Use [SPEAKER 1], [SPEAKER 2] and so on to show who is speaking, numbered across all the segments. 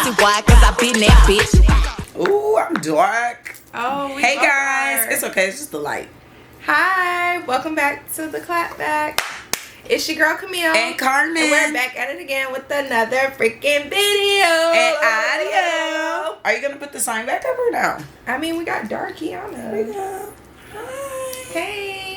[SPEAKER 1] pussy wide, cause I been that bitch.
[SPEAKER 2] Ooh, I'm dark.
[SPEAKER 3] Oh,
[SPEAKER 2] hey guys. It's okay, it's just the light.
[SPEAKER 3] Hi, welcome back to the Clapback. It's your girl Camille
[SPEAKER 2] and Carmen.
[SPEAKER 3] And we're back at it again with another freaking video.
[SPEAKER 2] And audio. Are you gonna put the sign back up or no?
[SPEAKER 3] I mean, we got Darkiana.
[SPEAKER 2] There we go.
[SPEAKER 3] Hi. Hey,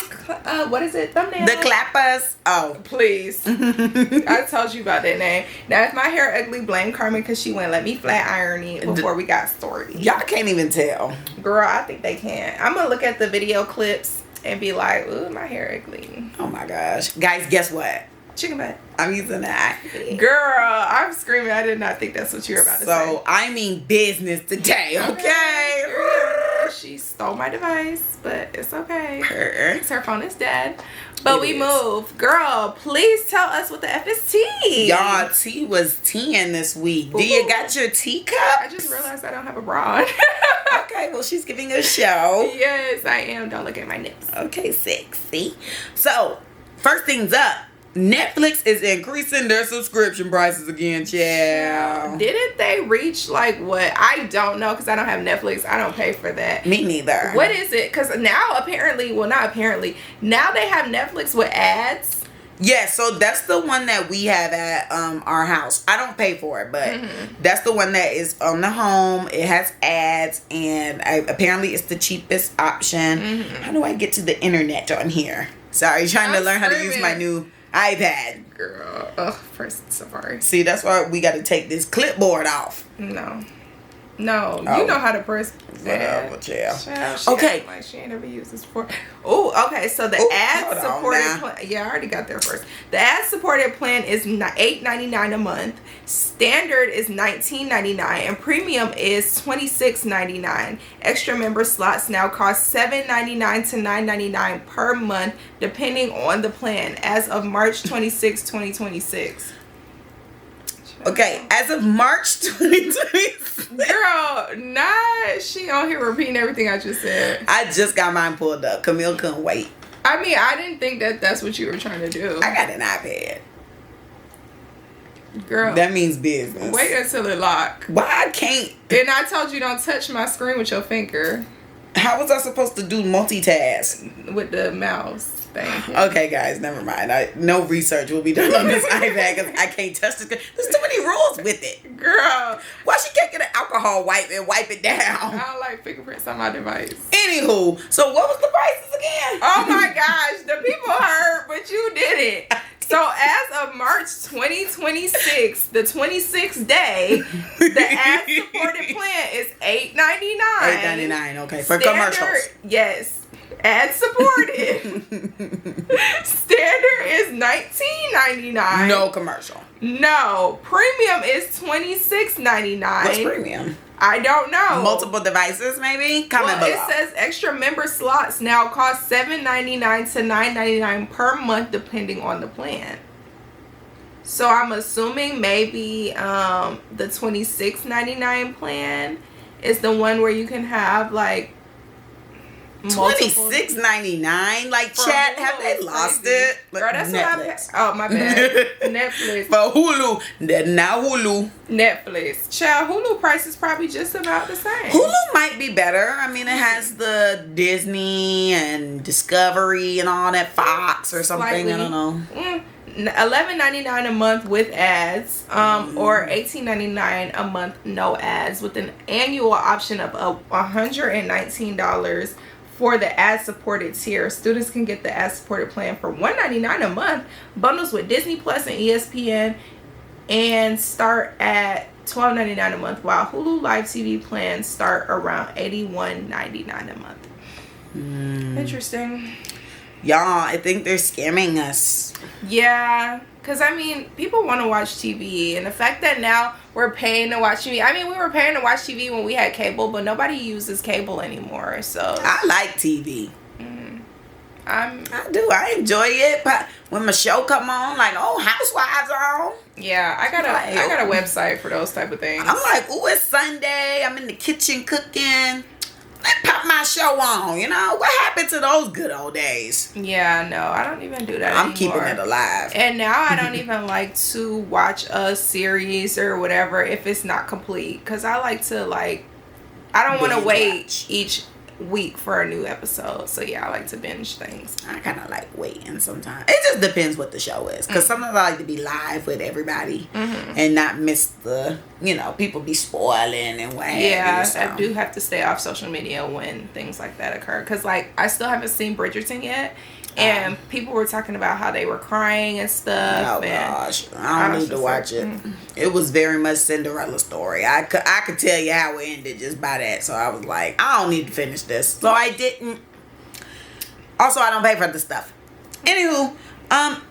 [SPEAKER 3] what is it? Thumbnail.
[SPEAKER 2] The Clappers. Oh,
[SPEAKER 3] please. I told you about that name. Now, if my hair ugly, blame Carmen because she wouldn't let me flat iron it before we got started.
[SPEAKER 2] Y'all can't even tell.
[SPEAKER 3] Girl, I think they can. I'm gonna look at the video clips and be like, ooh, my hair ugly.
[SPEAKER 2] Oh my gosh. Guys, guess what?
[SPEAKER 3] Chicken butt.
[SPEAKER 2] I'm using that.
[SPEAKER 3] Girl, I'm screaming. I did not think that's what you were about to say.
[SPEAKER 2] So, I mean business today, okay?
[SPEAKER 3] Girl, she stole my device, but it's okay. Her phone is dead. But we move. Girl, please tell us what the F is tea.
[SPEAKER 2] Y'all, tea was teaing this week. Do you got your teacup?
[SPEAKER 3] I just realized I don't have a bra on.
[SPEAKER 2] Okay, well, she's giving a show.
[SPEAKER 3] Yes, I am. Don't look at my nips.
[SPEAKER 2] Okay, sexy. So, first things up. Netflix is increasing their subscription prices again, child.
[SPEAKER 3] Didn't they reach like what? I don't know because I don't have Netflix. I don't pay for that.
[SPEAKER 2] Me neither.
[SPEAKER 3] What is it? Because now apparently, well, not apparently, now they have Netflix with ads.
[SPEAKER 2] Yeah, so that's the one that we have at our house. I don't pay for it, but that's the one that is on the home. It has ads, and apparently it's the cheapest option. How do I get to the internet on here? Sorry, trying to learn how to use my new iPad.
[SPEAKER 3] Girl, ugh, first Safari.
[SPEAKER 2] See, that's why we got to take this clipboard off.
[SPEAKER 3] No, you know how to press.
[SPEAKER 2] Whatever, child.
[SPEAKER 3] Okay. Like she ain't never used this before. Oh, okay. So the ad supported plan. Yeah, I already got there first. The ad supported plan is $8.99 a month. Standard is $19.99, and premium is $26.99. Extra member slots now cost $7.99 to $9.99 per month, depending on the plan. As of March 26, 2026.
[SPEAKER 2] Okay, as of March 2026.
[SPEAKER 3] Girl, she on here repeating everything I just said.
[SPEAKER 2] I just got mine pulled up. Camille couldn't wait.
[SPEAKER 3] I mean, I didn't think that that's what you were trying to do.
[SPEAKER 2] I got an iPad.
[SPEAKER 3] Girl.
[SPEAKER 2] That means business.
[SPEAKER 3] Wait until it lock.
[SPEAKER 2] Why I can't?
[SPEAKER 3] And I told you don't touch my screen with your finger.
[SPEAKER 2] How was I supposed to do multitask?
[SPEAKER 3] With the mouse.
[SPEAKER 2] Okay, guys, never mind. No research will be done on this iPad because I can't touch this. There's too many rules with it.
[SPEAKER 3] Girl.
[SPEAKER 2] Why she can't get an alcohol wipe and wipe it down?
[SPEAKER 3] I don't like fingerprints on my device.
[SPEAKER 2] Anywho, so what was the prices again?
[SPEAKER 3] Oh my gosh, the people heard, but you didn't. So as of March 2026, the 26th day, the ad-supported plan is $8.99.
[SPEAKER 2] $8.99, okay. For commercials.
[SPEAKER 3] Yes. Ad supported. Standard is $19.99.
[SPEAKER 2] No commercial.
[SPEAKER 3] No. Premium is $26.99.
[SPEAKER 2] What's premium?
[SPEAKER 3] I don't know.
[SPEAKER 2] Multiple devices, maybe? Comment below.
[SPEAKER 3] It says extra member slots now cost $7.99 to $9.99 per month, depending on the plan. So I'm assuming maybe the $26.99 plan is the one where you can have like
[SPEAKER 2] $26.99. Like, chat, have they lost it?
[SPEAKER 3] Girl, that's Netflix. What I. Oh, my bad. Netflix.
[SPEAKER 2] But Hulu, now Hulu.
[SPEAKER 3] Netflix. Child, Hulu price is probably just about the same.
[SPEAKER 2] Hulu might be better. I mean, it has the Disney and Discovery and all that, Fox or something. Slightly. I don't know.
[SPEAKER 3] $11.99 a month with ads, or $18.99 a month no ads, with an annual option of $119 for the ad-supported tier. Students can get the ad-supported plan for $199 a month, bundles with Disney Plus and ESPN, and start at $12.99 a month, while Hulu Live TV plans start around $81.99 a month. Interesting.
[SPEAKER 2] Y'all, I think they're scamming us.
[SPEAKER 3] Yeah, because I mean, people want to watch TV, and the fact that now we're paying to watch TV. I mean, we were paying to watch TV when we had cable, but nobody uses cable anymore. So
[SPEAKER 2] I like TV.
[SPEAKER 3] I
[SPEAKER 2] do. I enjoy it, but when my show come on, like, oh, Housewives are on.
[SPEAKER 3] Yeah, I got a website for those type of things.
[SPEAKER 2] I'm like, oh, it's Sunday. I'm in the kitchen cooking. pop my show on. You know, what happened to those good old days?
[SPEAKER 3] Yeah, no, I don't even do that
[SPEAKER 2] I'm
[SPEAKER 3] anymore.
[SPEAKER 2] keeping it alive.
[SPEAKER 3] And now I don't even like to watch a series or whatever if it's not complete. Because I like to, like, I don't want to wait each week for a new episode. So yeah, I like to binge things.
[SPEAKER 2] I kind of like waiting sometimes. It just depends what the show is, because sometimes I like to be live with everybody and not miss the, you know, people be spoiling and what have you, so.
[SPEAKER 3] I do have to stay off social media when things like that occur, because like I still haven't seen Bridgerton yet, and people were talking about how they were crying and stuff.
[SPEAKER 2] Oh gosh, I don't need to watch it. It was very much Cinderella story. I could tell you how it ended just by that. So I was like, I don't need to finish this. So I didn't. Also, I don't pay for the stuff. Anywho,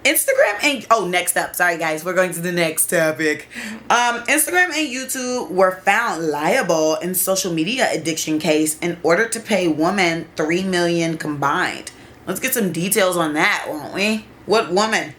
[SPEAKER 2] Instagram and next up. Sorry guys, we're going to the next topic. Instagram and YouTube were found liable in social media addiction case in order to pay woman $3 million combined. Let's get some details on that, won't we? What woman?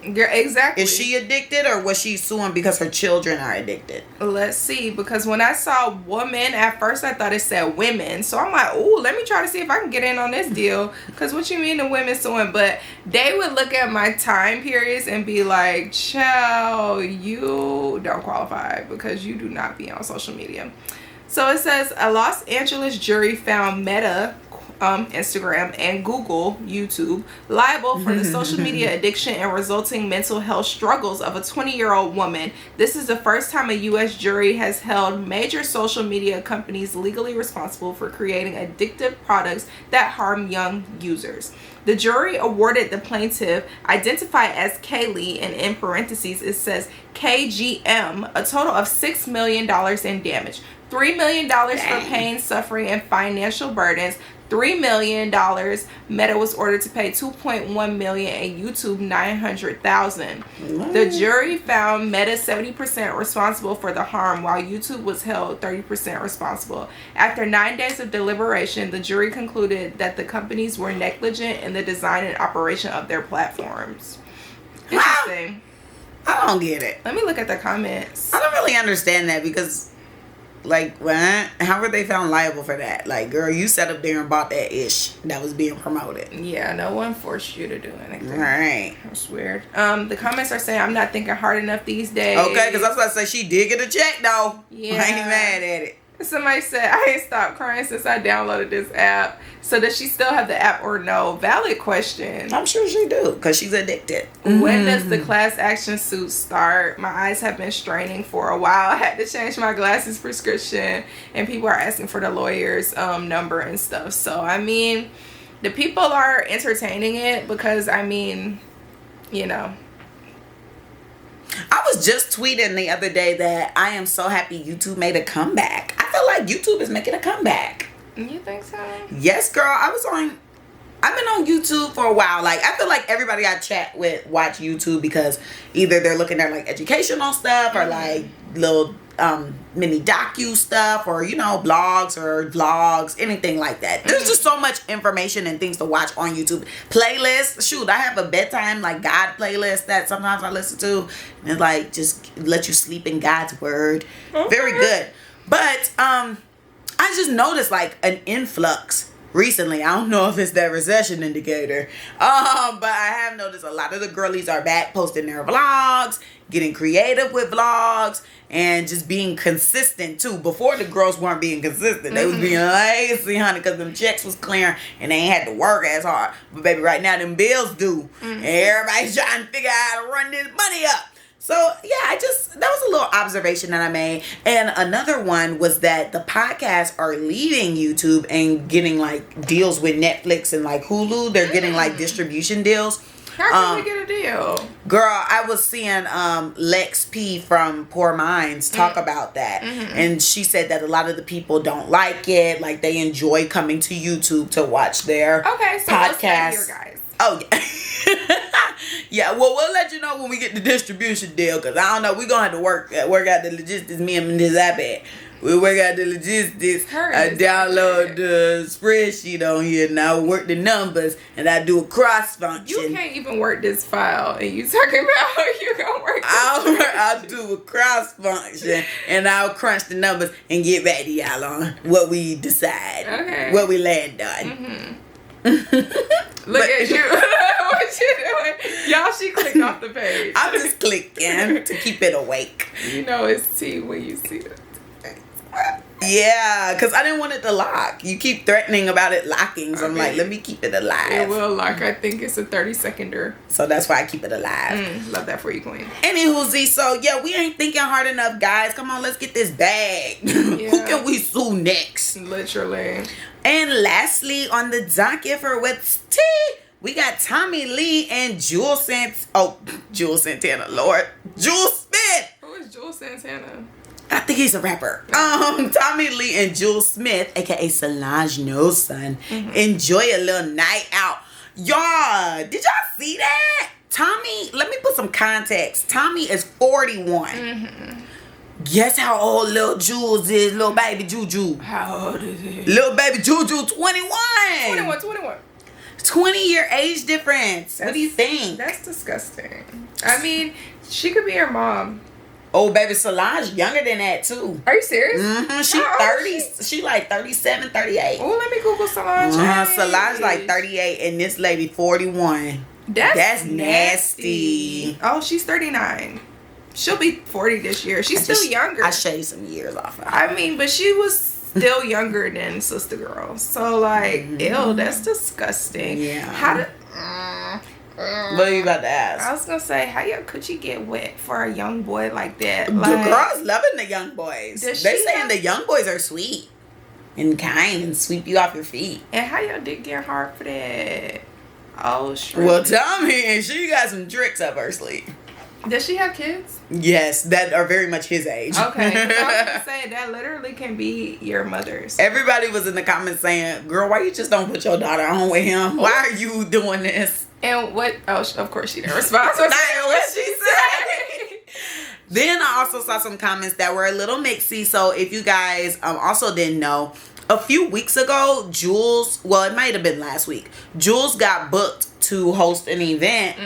[SPEAKER 3] Yeah, exactly.
[SPEAKER 2] Is she addicted, or was she suing because her children are addicted?
[SPEAKER 3] Let's see, because when I saw woman, at first I thought it said women. So I'm like, ooh, let me try to see if I can get in on this deal. Because what you mean the women suing? But they would look at my time periods and be like, child, you don't qualify because you do not be on social media. So it says a Los Angeles jury found Meta, Instagram, and Google, YouTube, liable for the social media addiction and resulting mental health struggles of a 20-year-old woman. This is the first time a U.S. jury has held major social media companies legally responsible for creating addictive products that harm young users. The jury awarded the plaintiff, identified as Kaylee, and in parentheses it says KGM, a total of $6 million in damage. $3 million for pain, suffering, and financial burdens. $3 million. Meta was ordered to pay $2.1 million and YouTube $900,000. The jury found Meta 70% responsible for the harm, while YouTube was held 30% responsible. After 9 days of deliberation, the jury concluded that the companies were negligent in the design and operation of their platforms. Interesting.
[SPEAKER 2] I don't get it.
[SPEAKER 3] Let me look at the comments.
[SPEAKER 2] I don't really understand that, because like, what? How were they found liable for that? Like, girl, you sat up there and bought that ish that was being promoted.
[SPEAKER 3] Yeah, no one forced you to do anything.
[SPEAKER 2] All right.
[SPEAKER 3] That's weird. The comments are saying I'm not thinking hard enough these days.
[SPEAKER 2] Okay, because I was about to say she did get a check though.
[SPEAKER 3] Yeah.
[SPEAKER 2] I ain't mad at it.
[SPEAKER 3] Somebody said, I ain't stopped crying since I downloaded this app. So does she still have the app or no? Valid question.
[SPEAKER 2] I'm sure she do, because she's addicted.
[SPEAKER 3] When does the class action suit start? My eyes have been straining for a while. I had to change my glasses prescription, and people are asking for the lawyer's number and stuff. So, I mean, the people are entertaining it because, I mean, you know.
[SPEAKER 2] I was just tweeting the other day that I am so happy YouTube made a comeback. I feel like YouTube is making a comeback.
[SPEAKER 3] You think so?
[SPEAKER 2] Yes, girl. I've been on YouTube for a while. Like, I feel like everybody I chat with watch YouTube because either they're looking at like educational stuff or like little mini docu stuff, or, you know, blogs or vlogs, anything like that. There's just so much information and things to watch on YouTube. Playlists. Shoot, I have a bedtime like God playlist that sometimes I listen to, and it's like just let you sleep in God's word. Very good. But I just noticed like an influx recently. I don't know if it's that recession indicator, but I have noticed a lot of the girlies are back posting their vlogs, getting creative with vlogs, and just being consistent too. Before, the girls weren't being consistent. They was being lazy, honey, because them checks was clearing and they ain't had to work as hard. But baby, right now them bills due, and everybody's trying to figure out how to run this money up. So, yeah, that was a little observation that I made. And another one was that the podcasts are leaving YouTube and getting, like, deals with Netflix and, like, Hulu. They're getting, like, distribution deals.
[SPEAKER 3] How can we get a deal?
[SPEAKER 2] Girl, I was seeing Lex P from Poor Minds talk about that. And she said that a lot of the people don't like it. Like, they enjoy coming to YouTube to watch their
[SPEAKER 3] Okay, so
[SPEAKER 2] podcasts.
[SPEAKER 3] here, guys.
[SPEAKER 2] Oh, yeah. Yeah, well, we'll let you know when we get the distribution deal, because I don't know. We're going to have to work out the logistics, me and this iPad. We work out the logistics. I download the spreadsheet on here, and I work the numbers, and I do a cross function.
[SPEAKER 3] You can't even work this file, and you talking about how you're going to work this
[SPEAKER 2] I'll do a cross function, and I'll crunch the numbers and get back to y'all on what we decide.
[SPEAKER 3] Okay.
[SPEAKER 2] What we land on.
[SPEAKER 3] Look at you. What you doing? Y'all, she clicked off the page.
[SPEAKER 2] I'm just clicking to keep it awake.
[SPEAKER 3] You know it's T when you see it.
[SPEAKER 2] Yeah, because I didn't want it to lock. You keep threatening about it locking, so I'm like, let me keep it alive.
[SPEAKER 3] It will lock. I think it's a 30-seconder.
[SPEAKER 2] So that's why I keep it alive.
[SPEAKER 3] Love that for you, queen.
[SPEAKER 2] Anywho, Z, so yeah, we ain't thinking hard enough, guys. Come on, let's get this bag.
[SPEAKER 3] Yeah.
[SPEAKER 2] Who can we sue next?
[SPEAKER 3] Literally.
[SPEAKER 2] And lastly, on the docket for What's Tea, we got Tommie Lee and Julez Santana, Lord. Julez Smith.
[SPEAKER 3] Who is Julez Santana?
[SPEAKER 2] I think he's a rapper. Tommie Lee and Julez Smith, aka Solange Knowles' son, enjoy a little night out. Y'all, did y'all see that? Tommie, let me put some context. Tommie is 41. Guess how old little Julez is, little baby Juju?
[SPEAKER 3] How old is he?
[SPEAKER 2] Little baby Juju, 21.
[SPEAKER 3] 21.
[SPEAKER 2] 20-year age difference. What do you think?
[SPEAKER 3] That's disgusting. I mean, she could be her mom.
[SPEAKER 2] Oh, baby Solange younger than that too.
[SPEAKER 3] Are you serious?
[SPEAKER 2] She 30. She like 37, 38.
[SPEAKER 3] Oh, let me Google Solange.
[SPEAKER 2] Solange like 38 and this lady 41. That's nasty.
[SPEAKER 3] Oh, she's 39. She'll be 40 this year. She's still younger.
[SPEAKER 2] I shaved some years off of her.
[SPEAKER 3] I mean, but she was still younger than Sister Girl. So like, ew, that's disgusting.
[SPEAKER 2] Yeah.
[SPEAKER 3] How did...
[SPEAKER 2] What are you about to ask?
[SPEAKER 3] I was gonna say, how your coochie get wet for a young boy like that?
[SPEAKER 2] The
[SPEAKER 3] Like,
[SPEAKER 2] girls loving the young boys. They saying the young boys are sweet and kind and sweep you off your feet.
[SPEAKER 3] and how your dick get hard for that? Oh, sure.
[SPEAKER 2] Well, Tommie, and she got some tricks up her sleeve.
[SPEAKER 3] Does she have kids?
[SPEAKER 2] Yes, that are very much his age.
[SPEAKER 3] Okay. I was gonna say that literally can be your mother's.
[SPEAKER 2] Everybody was in the comments saying, "Girl, why you just don't put your daughter on with him? Why are you doing this?"
[SPEAKER 3] And what? Oh, of course she didn't respond. So
[SPEAKER 2] What she said. Then I also saw some comments that were a little mixy. So if you guys also didn't know, a few weeks ago, Julez, well, it might have been last week, Julez got booked to host an event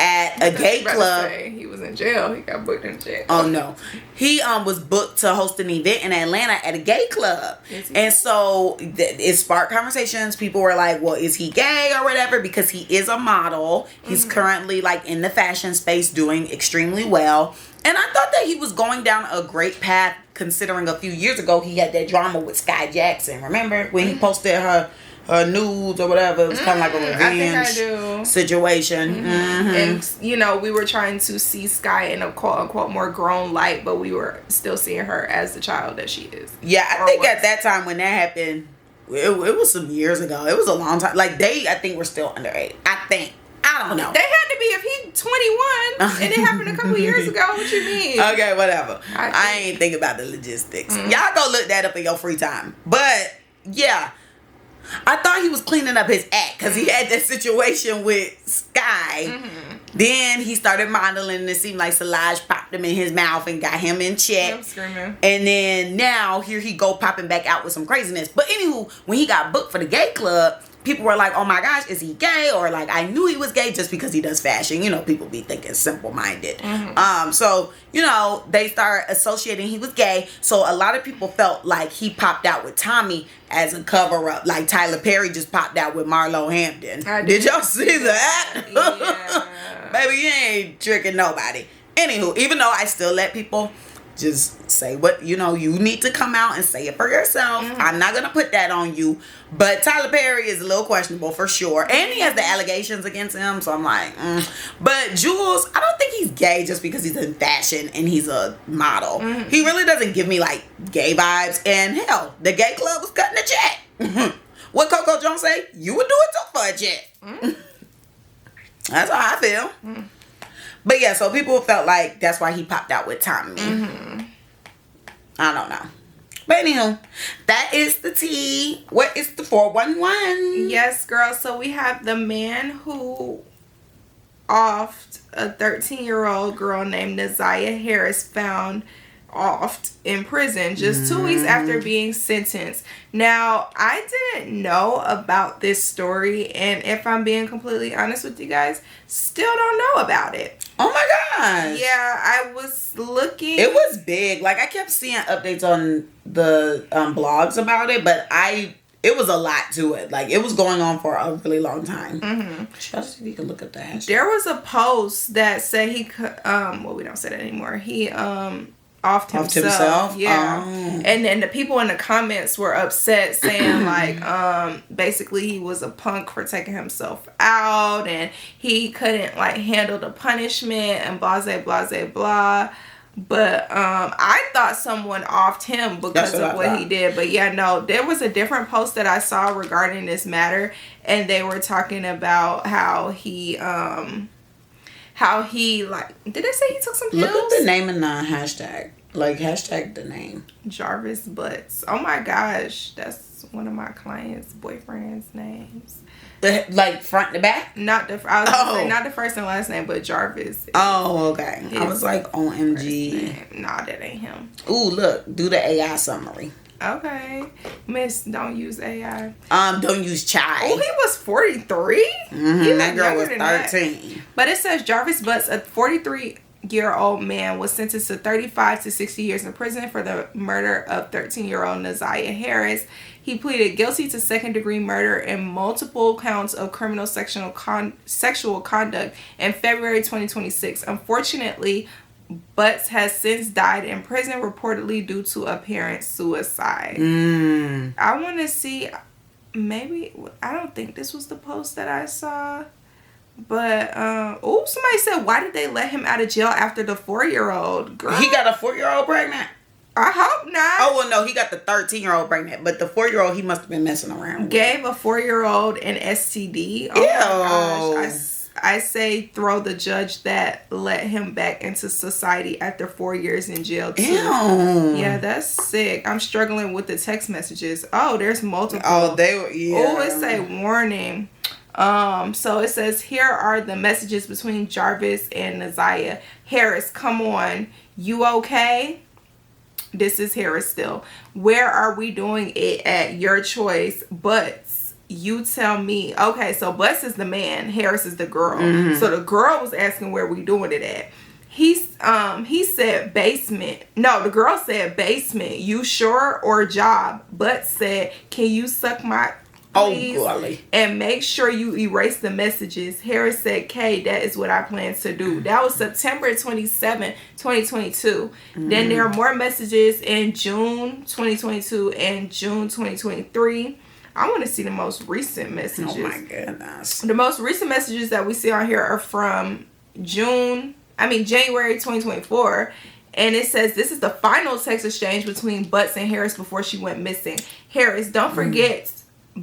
[SPEAKER 2] at a gay club.
[SPEAKER 3] He was in jail. He got booked in jail.
[SPEAKER 2] Oh no, he was booked to host an event in Atlanta at a gay club, and so it sparked conversations. People were like, "Well, is he gay or whatever?" Because he is a model. He's currently like in the fashion space, doing extremely well. And I thought that he was going down a great path, considering a few years ago he had that drama with Sky Jackson. Remember when he posted her nudes or whatever? It was kind of like a revenge situation.
[SPEAKER 3] And you know, we were trying to see Sky in a quote unquote more grown light, but we were still seeing her as the child that she is.
[SPEAKER 2] Yeah, I think at that time when that happened, it was some years ago. It was a long time. Like I think were still underage. I don't know.
[SPEAKER 3] They had to be if he's 21 and it happened a couple years ago. What you mean?
[SPEAKER 2] Okay, whatever. I ain't think about the logistics. Y'all go look that up in your free time. But yeah, I thought he was cleaning up his act because he had that situation with Sky. Then he started modeling and it seemed like Solange popped him in his mouth and got him in check.
[SPEAKER 3] I'm screaming.
[SPEAKER 2] And then now here he go popping back out with some craziness. But anywho, when he got booked for the gay club, people were like, "Oh my gosh, is he gay?" Or like, "I knew he was gay just because he does fashion." You know, people be thinking simple-minded. So, you know, they start associating he was gay. So a lot of people felt like he popped out with Tommie as a cover-up. Like Tyler Perry just popped out with Marlo Hampton. Did y'all see that?
[SPEAKER 3] Yeah.
[SPEAKER 2] Baby, you ain't tricking nobody. Anywho, even though I still let people just say what, you know, you need to come out and say it for yourself. I'm not going to put that on you. But Tyler Perry is a little questionable for sure. And he has the allegations against him. So I'm like, But Julez, I don't think he's gay just because he's in fashion and he's a model. He really doesn't give me like gay vibes. And hell, the gay club was cutting the check. What Coco Jones say? You would do it too for a check. That's how I feel. But yeah, so people felt like that's why he popped out with Tommie. I don't know. But anywho, that is the tea. What is the 411?
[SPEAKER 3] Yes, girl. So we have the man who offed a 13-year-old girl named Naziah Harris found offed in prison just 2 weeks after being sentenced. Now, I didn't know about this story, and if I'm being completely honest with you guys, still don't know about it.
[SPEAKER 2] Oh my gosh.
[SPEAKER 3] Yeah, I was looking.
[SPEAKER 2] It was big. Like, I kept seeing updates on the blogs about it, but it was a lot to it. Like, it was going on for a really long time. Should I see if you can look up the hashtag?
[SPEAKER 3] There was a post that said he could, well, we don't say that anymore. He, offed himself. Yeah. Oh. And then the people in the comments were upset, saying like basically he was a punk for taking himself out, and he couldn't like handle the punishment, and blah blah blah. But I thought someone offed him because of what he did. But yeah, no, there was a different post that I saw regarding this matter, and they were talking about how he like, did they say he took some pills?
[SPEAKER 2] Look up the name and the hashtag. Like, hashtag the name.
[SPEAKER 3] Jarvis Butts. Oh my gosh. That's one of my clients' boyfriend's names.
[SPEAKER 2] Like, front to back?
[SPEAKER 3] Not the not the first and last name, but Jarvis.
[SPEAKER 2] Oh, okay. I was like, OMG.
[SPEAKER 3] Nah, that ain't him.
[SPEAKER 2] Ooh, look. Do the AI summary.
[SPEAKER 3] Okay. Miss, don't use AI.
[SPEAKER 2] Don't use chai.
[SPEAKER 3] Oh, he was 43?
[SPEAKER 2] That girl was 13.
[SPEAKER 3] But it says Jarvis Butts, a 43-year-old man, was sentenced to 35 to 60 years in prison for the murder of 13-year-old Naziah Harris. He pleaded guilty to second-degree murder and multiple counts of criminal sexual conduct in February 2026. Unfortunately, Butts has since died in prison, reportedly due to apparent suicide. I want to see, maybe, I don't think this was the post that I saw, but, somebody said, why did they let him out of jail after the 4-year-old? Girl,
[SPEAKER 2] he got a 4-year-old pregnant?
[SPEAKER 3] I hope not.
[SPEAKER 2] Oh, well, no, he got the 13-year-old pregnant, but the 4-year-old, he must have been messing around.
[SPEAKER 3] Gave a 4-year-old an STD? Oh, my gosh. I say throw the judge that let him back into society after 4 years in jail too.
[SPEAKER 2] Ew.
[SPEAKER 3] Yeah, that's sick. I'm struggling with the text messages. Oh, there's multiple.
[SPEAKER 2] Oh, they were, yeah.
[SPEAKER 3] Oh, it say warning. So it says, here are the messages between Jarvis and Naziah. Harris, come on. You okay? This is Harris still. Where are we doing it at? Your choice. But you tell me. Okay, so Butts is the man, Harris is the girl. So the girl was asking where we doing it at. He said basement. No, the girl said basement. You sure, or job? Butts said, can you suck my please? And make sure you erase the messages. Harris said, K, that is what I plan to do. That was September 27, 2022. Then there are more messages in June 2022 and June 2023. I want to see the most recent messages.
[SPEAKER 2] Oh my goodness.
[SPEAKER 3] The most recent messages that we see on here are from January 2024. And it says, this is the final text exchange between Butts and Harris before she went missing. Harris, don't forget,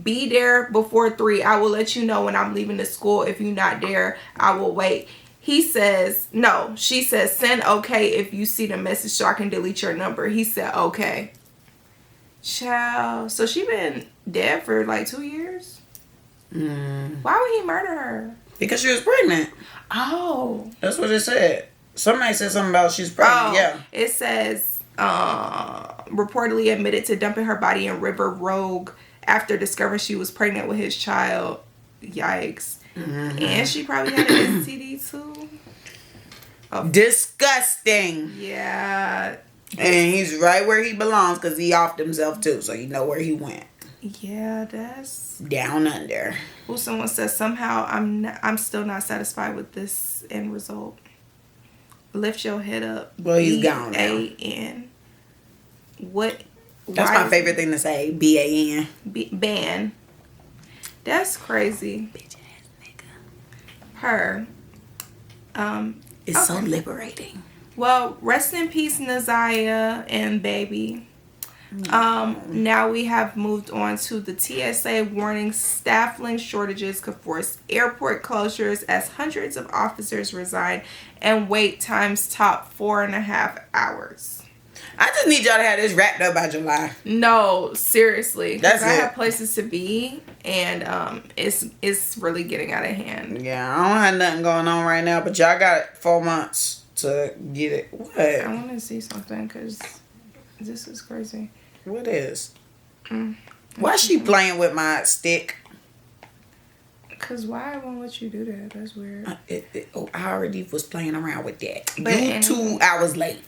[SPEAKER 3] be there before 3. I will let you know when I'm leaving the school. If you're not there, I will wait. He says, no, she says, send okay if you see the message so I can delete your number. He said, okay. Child. So she been dead for like 2 years? Why would he murder her?
[SPEAKER 2] Because she was pregnant.
[SPEAKER 3] Oh.
[SPEAKER 2] That's what it said. Somebody said something about she's pregnant. Yeah.
[SPEAKER 3] It says, reportedly admitted to dumping her body in River Rogue after discovering she was pregnant with his child. Yikes. And she probably had an STD too. Oh.
[SPEAKER 2] Disgusting.
[SPEAKER 3] Yeah.
[SPEAKER 2] And he's right where he belongs because he offed himself too. So you know where he went.
[SPEAKER 3] Yeah, that's
[SPEAKER 2] down under.
[SPEAKER 3] Ooh, someone says somehow I'm still not satisfied with this end result. Lift your head up.
[SPEAKER 2] Well, he's gone now.
[SPEAKER 3] B-A-N. What?
[SPEAKER 2] That's my favorite thing to say. B-A-N.
[SPEAKER 3] Ban. That's crazy.
[SPEAKER 2] Bitch ass nigga.
[SPEAKER 3] Her.
[SPEAKER 2] It's so liberating.
[SPEAKER 3] Well, rest in peace, Naziah and baby. Now we have moved on to the TSA warning staffing shortages could force airport closures as hundreds of officers resign and wait times top 4.5 hours.
[SPEAKER 2] I just need y'all to have this wrapped up by July.
[SPEAKER 3] No, seriously.
[SPEAKER 2] That's it.
[SPEAKER 3] I have places to be, and it's really getting out of hand.
[SPEAKER 2] Yeah, I don't have nothing going on right now, but y'all got 4 months to get it. What?
[SPEAKER 3] I want to see something because this is crazy.
[SPEAKER 2] What is? Why she playing with my stick?
[SPEAKER 3] Because why won't let you do that? That's weird.
[SPEAKER 2] I already was playing around with that.
[SPEAKER 3] But
[SPEAKER 2] you 2 hours late.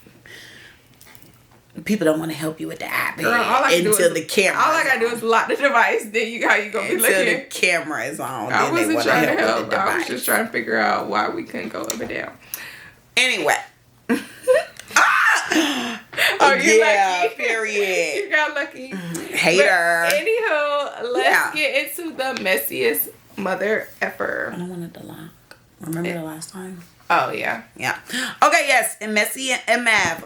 [SPEAKER 2] People don't want to help you with the iPad.
[SPEAKER 3] Girl,
[SPEAKER 2] until the camera.
[SPEAKER 3] All I gotta do is lock the device. Then how you gonna be looking?
[SPEAKER 2] Until the camera is on.
[SPEAKER 3] I wasn't trying to help.
[SPEAKER 2] With the
[SPEAKER 3] I was just trying to figure out why we couldn't go up and down.
[SPEAKER 2] Anyway.
[SPEAKER 3] Oh, you lucky.
[SPEAKER 2] Period.
[SPEAKER 3] You got lucky.
[SPEAKER 2] Hater.
[SPEAKER 3] But anywho, let's get into the messiest mother effer.
[SPEAKER 2] I don't want it to lock. Remember the last time?
[SPEAKER 3] Oh, yeah.
[SPEAKER 2] Yeah. Okay, yes. And Messy and Mav.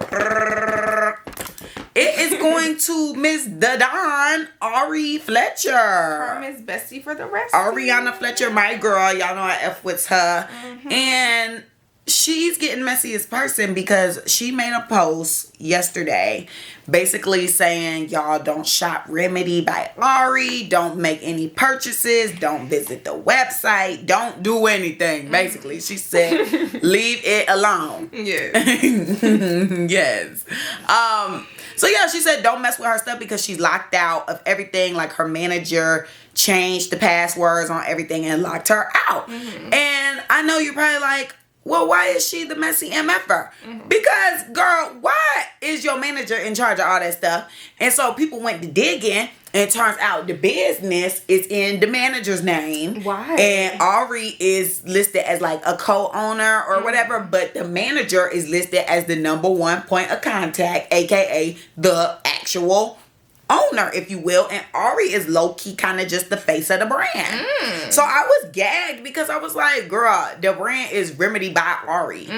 [SPEAKER 2] It is going to Miss the Don, Ari Fletcher.
[SPEAKER 3] Carmen's bestie for the rest.
[SPEAKER 2] Ariana Fletcher, my girl. Y'all know I F with her. And she's getting messy as person because she made a post yesterday basically saying, y'all don't shop Remedy by Ari, don't make any purchases, don't visit the website, don't do anything. Basically, she said, leave it alone.
[SPEAKER 3] Yes.
[SPEAKER 2] Yes. So yeah, she said don't mess with her stuff because she's locked out of everything. Like her manager changed the passwords on everything and locked her out. And I know you're probably like, well, why is she the messy MFer? Because, girl, why is your manager in charge of all that stuff? And so people went to digging, and it turns out the business is in the manager's name.
[SPEAKER 3] Why?
[SPEAKER 2] And Ari is listed as like a co-owner or whatever, but the manager is listed as the #1 point of contact, aka the actual owner, if you will, and Ari is low-key kind of just the face of the brand. So I was gagged because I was like, girl, the brand is Remedy by Ari.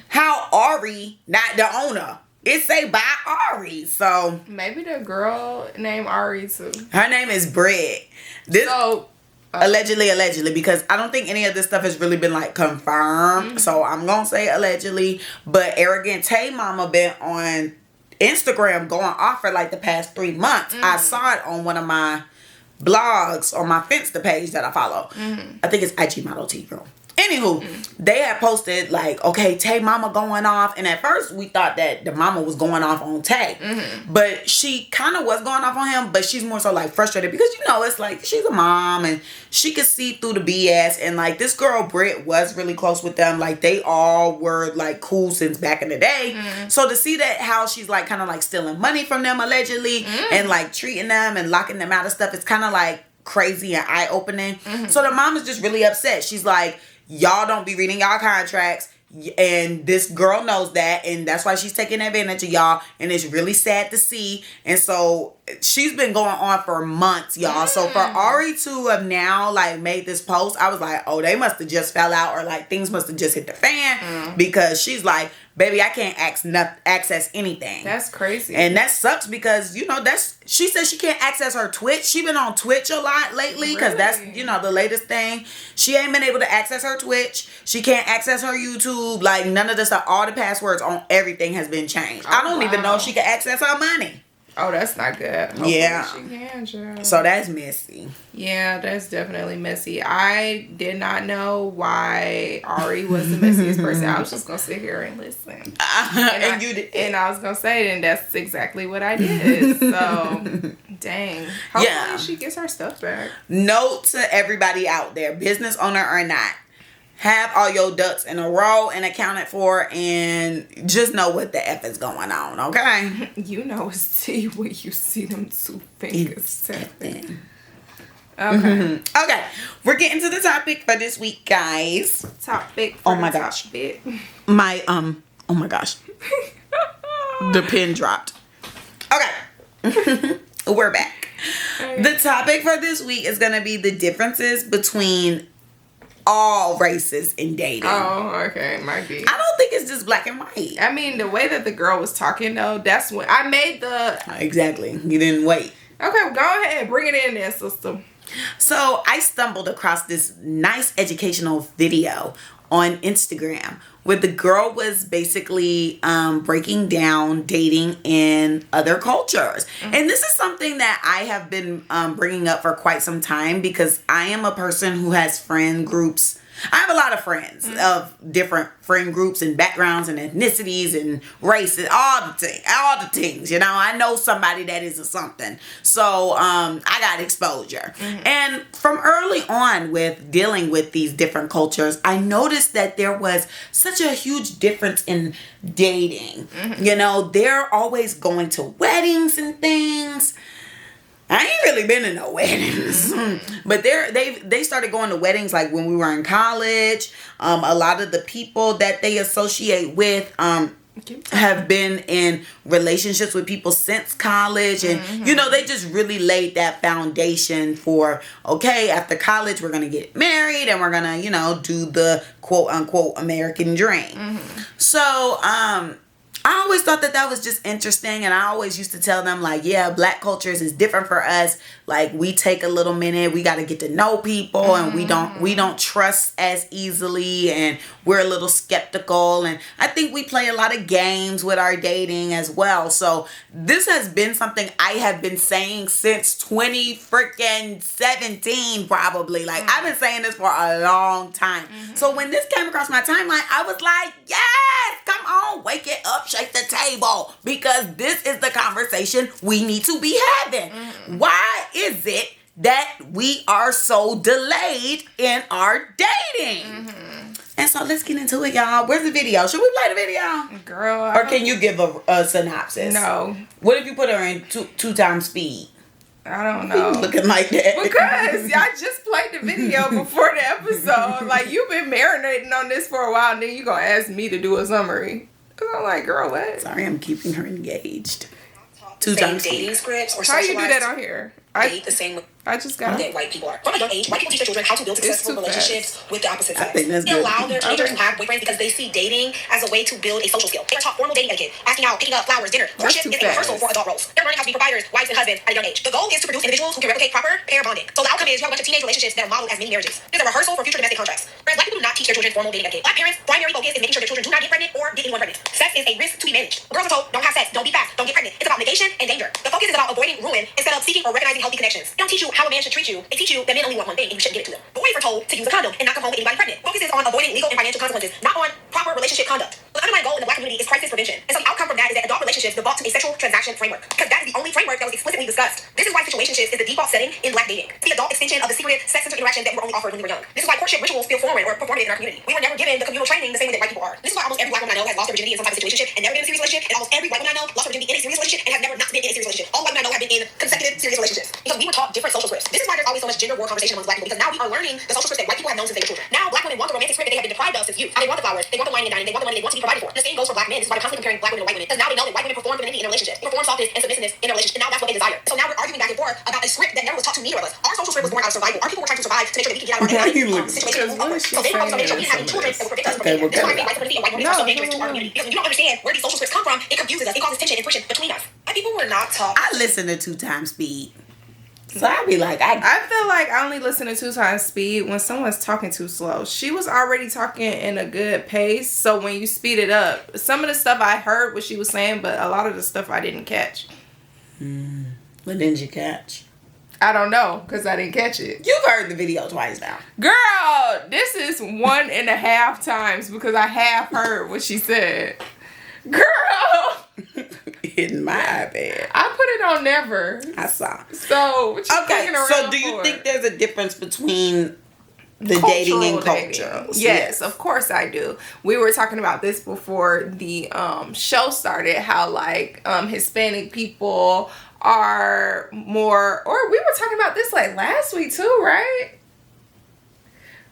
[SPEAKER 2] How Ari not the owner? It say by Ari. So
[SPEAKER 3] maybe the girl named Ari too.
[SPEAKER 2] Her name is Brett. This allegedly, because I don't think any of this stuff has really been like confirmed. So I'm gonna say allegedly, but Arrogant Tay Mama been on Instagram going off for like the past 3 months. I saw it on one of my blogs on my Finsta page that I follow. I think it's IG Model T Girl. Anywho, they had posted like, okay, Tay Mama going off. And at first we thought that the mama was going off on Tay. But she kind of was going off on him, but she's more so like frustrated because, you know, it's like she's a mom and she could see through the BS. And like this girl, Britt, was really close with them. Like they all were like cool since back in the day. So to see that how she's like kind of like stealing money from them allegedly and like treating them and locking them out of stuff, it's kind of like crazy and eye-opening. So the mom is just really upset. She's like, y'all don't be reading y'all contracts, and this girl knows that, and that's why she's taking advantage of y'all, and it's really sad to see. And so she's been going on for months, y'all. So for Ari to have now like made this post, I was like, oh, they must have just fell out, or like things must have just hit the fan, because she's like, baby, I can't access anything.
[SPEAKER 3] That's crazy.
[SPEAKER 2] And that sucks because, you know, she said she can't access her Twitch. She been on Twitch a lot lately because that's, you know, the latest thing. She ain't been able to access her Twitch. She can't access her YouTube. Like, none of this stuff. All the passwords on everything has been changed. I don't even know if she can access her money.
[SPEAKER 3] Oh, that's not good. Hopefully
[SPEAKER 2] yeah.
[SPEAKER 3] She can, child.
[SPEAKER 2] So that's messy.
[SPEAKER 3] Yeah, that's definitely messy. I did not know why Ari was the messiest person. I was just going to sit here and listen. And I was going to say, then that's exactly what I did. So, dang. Hopefully she gets her stuff back.
[SPEAKER 2] Note to everybody out there, business owner or not, have all your ducks in a row and accounted for, and just know what the F is going on, okay?
[SPEAKER 3] You know it's T when you see them 2 fingers tapping.
[SPEAKER 2] Okay. Okay. We're getting to the topic for this week, guys.
[SPEAKER 3] Topic for
[SPEAKER 2] oh my gosh. Oh my gosh. The pin dropped. Okay. We're back. Okay. The topic for this week is going to be the differences between all races in dating.
[SPEAKER 3] Oh, okay. Might be.
[SPEAKER 2] I don't think it's just black and white.
[SPEAKER 3] I mean, the way that the girl was talking, though, that's when I made the...
[SPEAKER 2] Exactly. You didn't wait.
[SPEAKER 3] Okay, well, go ahead. Bring it in there, sister.
[SPEAKER 2] So, I stumbled across this nice educational video on Instagram, where the girl was basically breaking down dating in other cultures. And this is something that I have been bringing up for quite some time, because I am a person who has friend groups. I have a lot of friends of different friend groups and backgrounds and ethnicities and races, all the things, you know. I know somebody that is a something. So I got exposure. And from early on with dealing with these different cultures, I noticed that there was such a huge difference in dating. You know, they're always going to weddings and things. I ain't really been in no weddings, but they started going to weddings like when we were in college. A lot of the people that they associate with have been in relationships with people since college, and you know, they just really laid that foundation for, okay, after college we're gonna get married and we're gonna, you know, do the quote unquote American dream. So I always thought that was just interesting, and I always used to tell them, like, yeah, black cultures is different for us. Like, we take a little minute, we got to get to know people, and we don't trust as easily, and we're a little skeptical, and I think we play a lot of games with our dating as well. So this has been something I have been saying since 2017 probably. Like, I've been saying this for a long time. So when this came across my timeline, I was like, yes, come on, wake it up, shake the table, because this is the conversation we need to be having. Why is it that we are so delayed in our dating? And so let's get into it, y'all. Where's the video? Should we play the video?
[SPEAKER 3] Girl,
[SPEAKER 2] or can you give a synopsis?
[SPEAKER 3] No.
[SPEAKER 2] What if you put her in two times speed?
[SPEAKER 3] I don't know.
[SPEAKER 2] You looking like that?
[SPEAKER 3] Because I just played the video before the episode. Like, you've been marinating on this for a while, and then you gonna ask me to do a summary. I'm like, girl, what?
[SPEAKER 2] Sorry, I'm keeping her engaged.
[SPEAKER 4] Two times dating scripts or
[SPEAKER 3] how you do that on here?
[SPEAKER 4] I the same way
[SPEAKER 3] I just got
[SPEAKER 4] that white people are. From a young age, white people teach their children how to build successful relationships with the opposite sex.
[SPEAKER 2] I think that's
[SPEAKER 4] They
[SPEAKER 2] good.
[SPEAKER 4] allow their teenagers to have boyfriends because they see dating as a way to build a social skill. They are taught formal dating etiquette, asking out, picking up, flowers, dinner. Courtship is a rehearsal for adult roles. They're learning how to be providers, wives, and husbands at a young age. The goal is to produce individuals who can replicate proper pair bonding. So the outcome is you have a bunch of teenage relationships that are modeled as mini marriages. There's a rehearsal for future domestic contracts. Whereas black people do not teach their children formal dating etiquette. Black parents' primary focus is making sure their children do not get pregnant or get anyone pregnant. Sex is a risk to be managed. Girls are told, don't have sex, don't be fast, don't get pregnant. It's about negation and danger. The focus is about avoiding ruin instead of seeking or recognizing healthy connections. They don't teach you how a man should treat you. They teach you that men only want one thing and you shouldn't give it to them. Boys are told to use a condom and not come home with anybody pregnant. Focus is on avoiding legal and financial consequences, not on proper relationship conduct. The underlying goal in the black community is crisis prevention. And so the outcome from that is that adult relationships default to a sexual transaction framework, because that is the only framework that was explicitly discussed. This is why situationships is the default setting in black dating. The adult extension of the secretive sex-centered interactions that we were only offered when we were young. This is why courtship rituals feel foreign or performative in our community. We were never given the communal training the same way that white people are. This is why almost every black woman I know has lost their virginity in some type of situationship and never been in a serious relationship, and almost every white woman I know lost her virginity in a serious relationship and has never not been in a serious relationship. All white women I know have been in consecutive serious relationships because we were taught different social scripts. This is why there's always so much gender war conversation among black people, because now we are learning the social scripts that white people have known since they were children. Now black women want the romantic script that they have been deprived of since youth. They want the flowers, they want the wine and dining, they want the money, they want to be provided for. And the same goes for black men. This is why we're constantly comparing black women to white women, because now they know that white women perform femininity in a relationship, they perform softness and submissiveness in a relationship, and now that's what they desire. So now we're arguing back and forth about a script that never was taught to neither of us. Our social script was born out of survival. Our people were trying to survive to make sure that we could get out of our economic situation. So they focused on making sure we didn't have any children that would predict us from dating. This is why I think white supremacy and white women are so dangerous to our community, because when you don't understand where these social scripts come from, it confuses us. It causes tension and friction between us. White people were not taught.
[SPEAKER 2] I listen to 2 times speed. So I be like,
[SPEAKER 3] I feel like I only listen to 2 times speed when someone's talking too slow. She was already talking in a good pace, so when you speed it up, some of the stuff I heard what she was saying, but a lot of the stuff I didn't catch.
[SPEAKER 2] What didn't you catch?
[SPEAKER 3] I don't know, because I didn't catch it.
[SPEAKER 2] You've heard the video twice now.
[SPEAKER 3] Girl, this is 1.5 times because I half heard what she said. Girl!
[SPEAKER 2] Hitting my iPad.
[SPEAKER 3] I put it on never.
[SPEAKER 2] I saw.
[SPEAKER 3] So, what you thinking around
[SPEAKER 2] so do you
[SPEAKER 3] for?
[SPEAKER 2] think there's a difference between the dating and culture?
[SPEAKER 3] Yes, of course I do. We were talking about this before the show started, how like Hispanic people are more, or we were talking about this like last week too, right?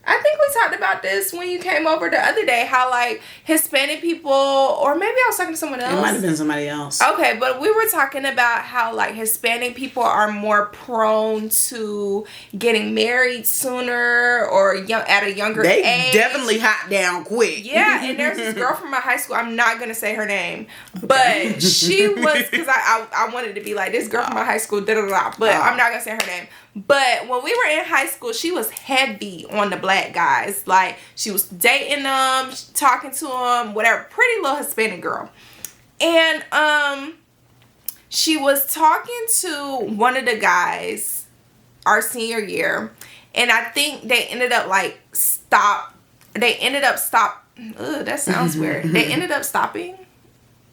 [SPEAKER 3] I think we talked about this when you came over the other day, how like Hispanic people, or maybe I was talking to someone else.
[SPEAKER 2] It might have been somebody else.
[SPEAKER 3] Okay, but we were talking about how like Hispanic people are more prone to getting married sooner or at a younger age.
[SPEAKER 2] They definitely hot down quick.
[SPEAKER 3] Yeah, and there's this girl from my high school. I'm not gonna say her name, but she was, because I wanted to be like this girl from my high school, but I'm not gonna say her name. But when we were in high school, she was heavy on the black black guys. Like, she was dating them, talking to them, whatever. Pretty little Hispanic girl. And she was talking to one of the guys our senior year. And I think they ended up that sounds weird. They ended up stopping.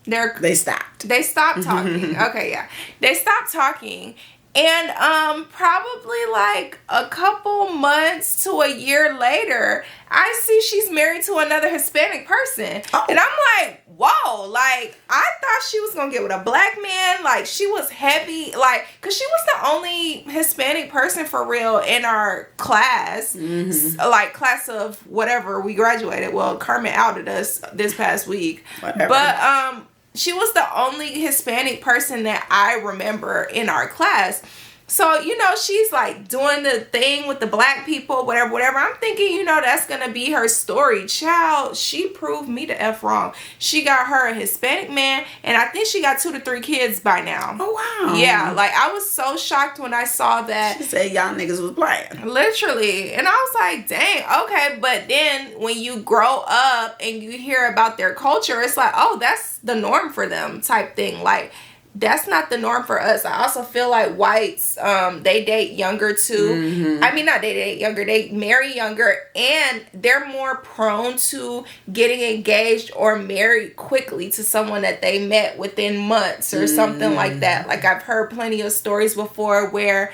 [SPEAKER 3] They stopped talking. Okay, yeah. They stopped talking. And probably like a couple months to a year later, I see she's married to another Hispanic person. Oh. And I'm like, whoa, like, I thought she was gonna get with a black man. Like, she was heavy, like, because she was the only Hispanic person for real in our class. Like, class of whatever we graduated. Well, Carmen outed us this past week. Whatever. But she was the only Hispanic person that I remember in our class. So, you know, she's like doing the thing with the black people, whatever. I'm thinking, you know, that's going to be her story. Child, she proved me the F wrong. She got her a Hispanic man, and I think she got 2 to 3 kids by now. Oh, wow. Yeah, like, I was so shocked when I saw that.
[SPEAKER 2] She said y'all niggas was playing.
[SPEAKER 3] Literally. And I was like, dang, okay. But then when you grow up and you hear about their culture, it's like, oh, that's the norm for them type thing. Like, that's not the norm for us. I also feel like whites, they date younger too. I mean, not they date younger, they marry younger, and they're more prone to getting engaged or married quickly to someone that they met within months or something like that. Like, I've heard plenty of stories before where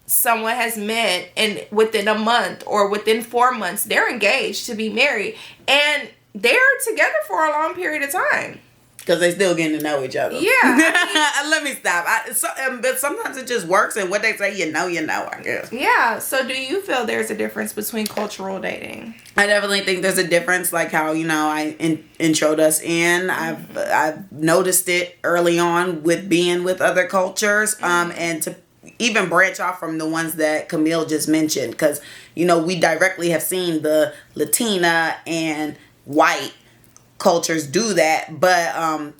[SPEAKER 3] someone has met and within a month or within 4 months, they're engaged to be married, and they're together for a long period of time.
[SPEAKER 2] Because they still getting to know each other. Yeah. I mean, let me stop. But sometimes it just works, and what they say, you know, I guess.
[SPEAKER 3] Yeah. So do you feel there's a difference between cultural dating?
[SPEAKER 2] I definitely think there's a difference, like how, you know, I introed us in. I've noticed it early on with being with other cultures, and to even branch off from the ones that Camille just mentioned. Because, you know, we directly have seen the Latina and white cultures do that, but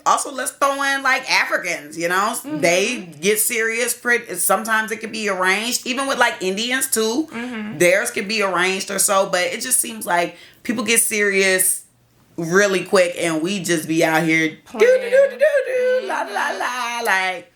[SPEAKER 2] also let's throw in like Africans, you know, they get serious sometimes it could be arranged, even with like Indians too. Theirs could be arranged or so, but it just seems like people get serious really quick and we just be out here do la la la, like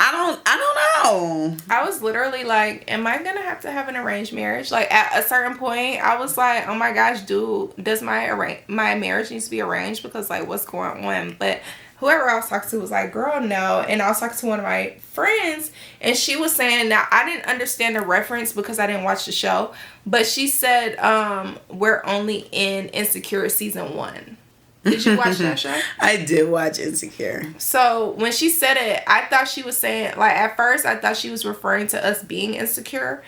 [SPEAKER 2] I don't know.
[SPEAKER 3] I was literally like, am I gonna have to have an arranged marriage? Like, at a certain point, I was like, oh my gosh, does my marriage needs to be arranged? Because, like, what's going on? But whoever I was talking to was like, girl, no. And I was talking to one of my friends, and she was saying, now, I didn't understand the reference because I didn't watch the show, but she said, we're only in Insecure season 1. Did you watch that show?
[SPEAKER 2] I did watch Insecure.
[SPEAKER 3] So when she said it, I thought she was saying, like, at first I thought she was referring to us being insecure.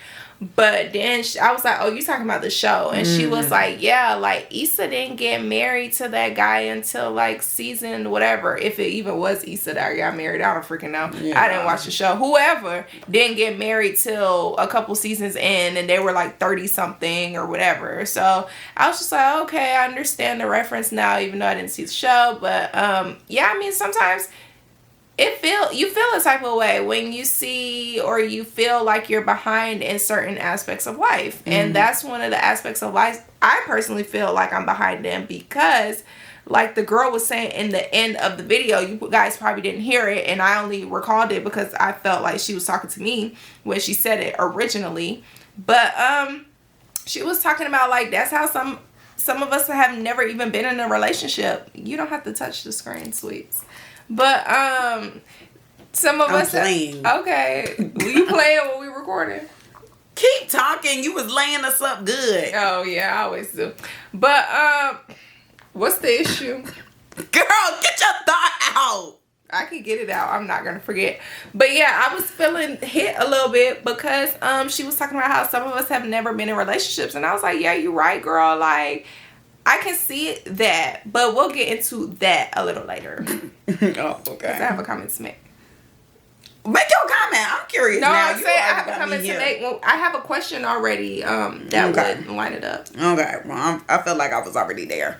[SPEAKER 3] But then I was like, oh, you talking about the show? And she was like, yeah, like, Issa didn't get married to that guy until, like, season whatever. If it even was Issa that got married, I don't freaking know. Yeah. I didn't watch the show. Whoever didn't get married till a couple seasons in, and they were, like, 30-something or whatever. So I was just like, okay, I understand the reference now, even though I didn't see the show. But, yeah, I mean, sometimes you feel a type of way when you see or you feel like you're behind in certain aspects of life. And that's one of the aspects of life I personally feel like I'm behind in, because like the girl was saying in the end of the video, you guys probably didn't hear it, and I only recalled it because I felt like she was talking to me when she said it originally. But she was talking about, like, that's how some of us have never even been in a relationship. You don't have to touch the screen, sweets. But some of us
[SPEAKER 2] playing.
[SPEAKER 3] Okay. Were you playing when we recorded?
[SPEAKER 2] Keep talking. You was laying us up good.
[SPEAKER 3] Oh yeah, I always do. But what's the issue?
[SPEAKER 2] Girl, get your thought out.
[SPEAKER 3] I can get it out. I'm not gonna forget. But yeah, I was feeling hit a little bit because she was talking about how some of us have never been in relationships, and I was like, yeah, you're right, girl. Like, I can see that, but we'll get into that a little later.
[SPEAKER 2] Oh, okay.
[SPEAKER 3] Because I have a comment to make.
[SPEAKER 2] Make your comment. I'm curious.
[SPEAKER 3] No,
[SPEAKER 2] now.
[SPEAKER 3] I'm saying I have a comment to make. Well, I have a question already that would line it up.
[SPEAKER 2] Okay. Well, I felt like I was already there.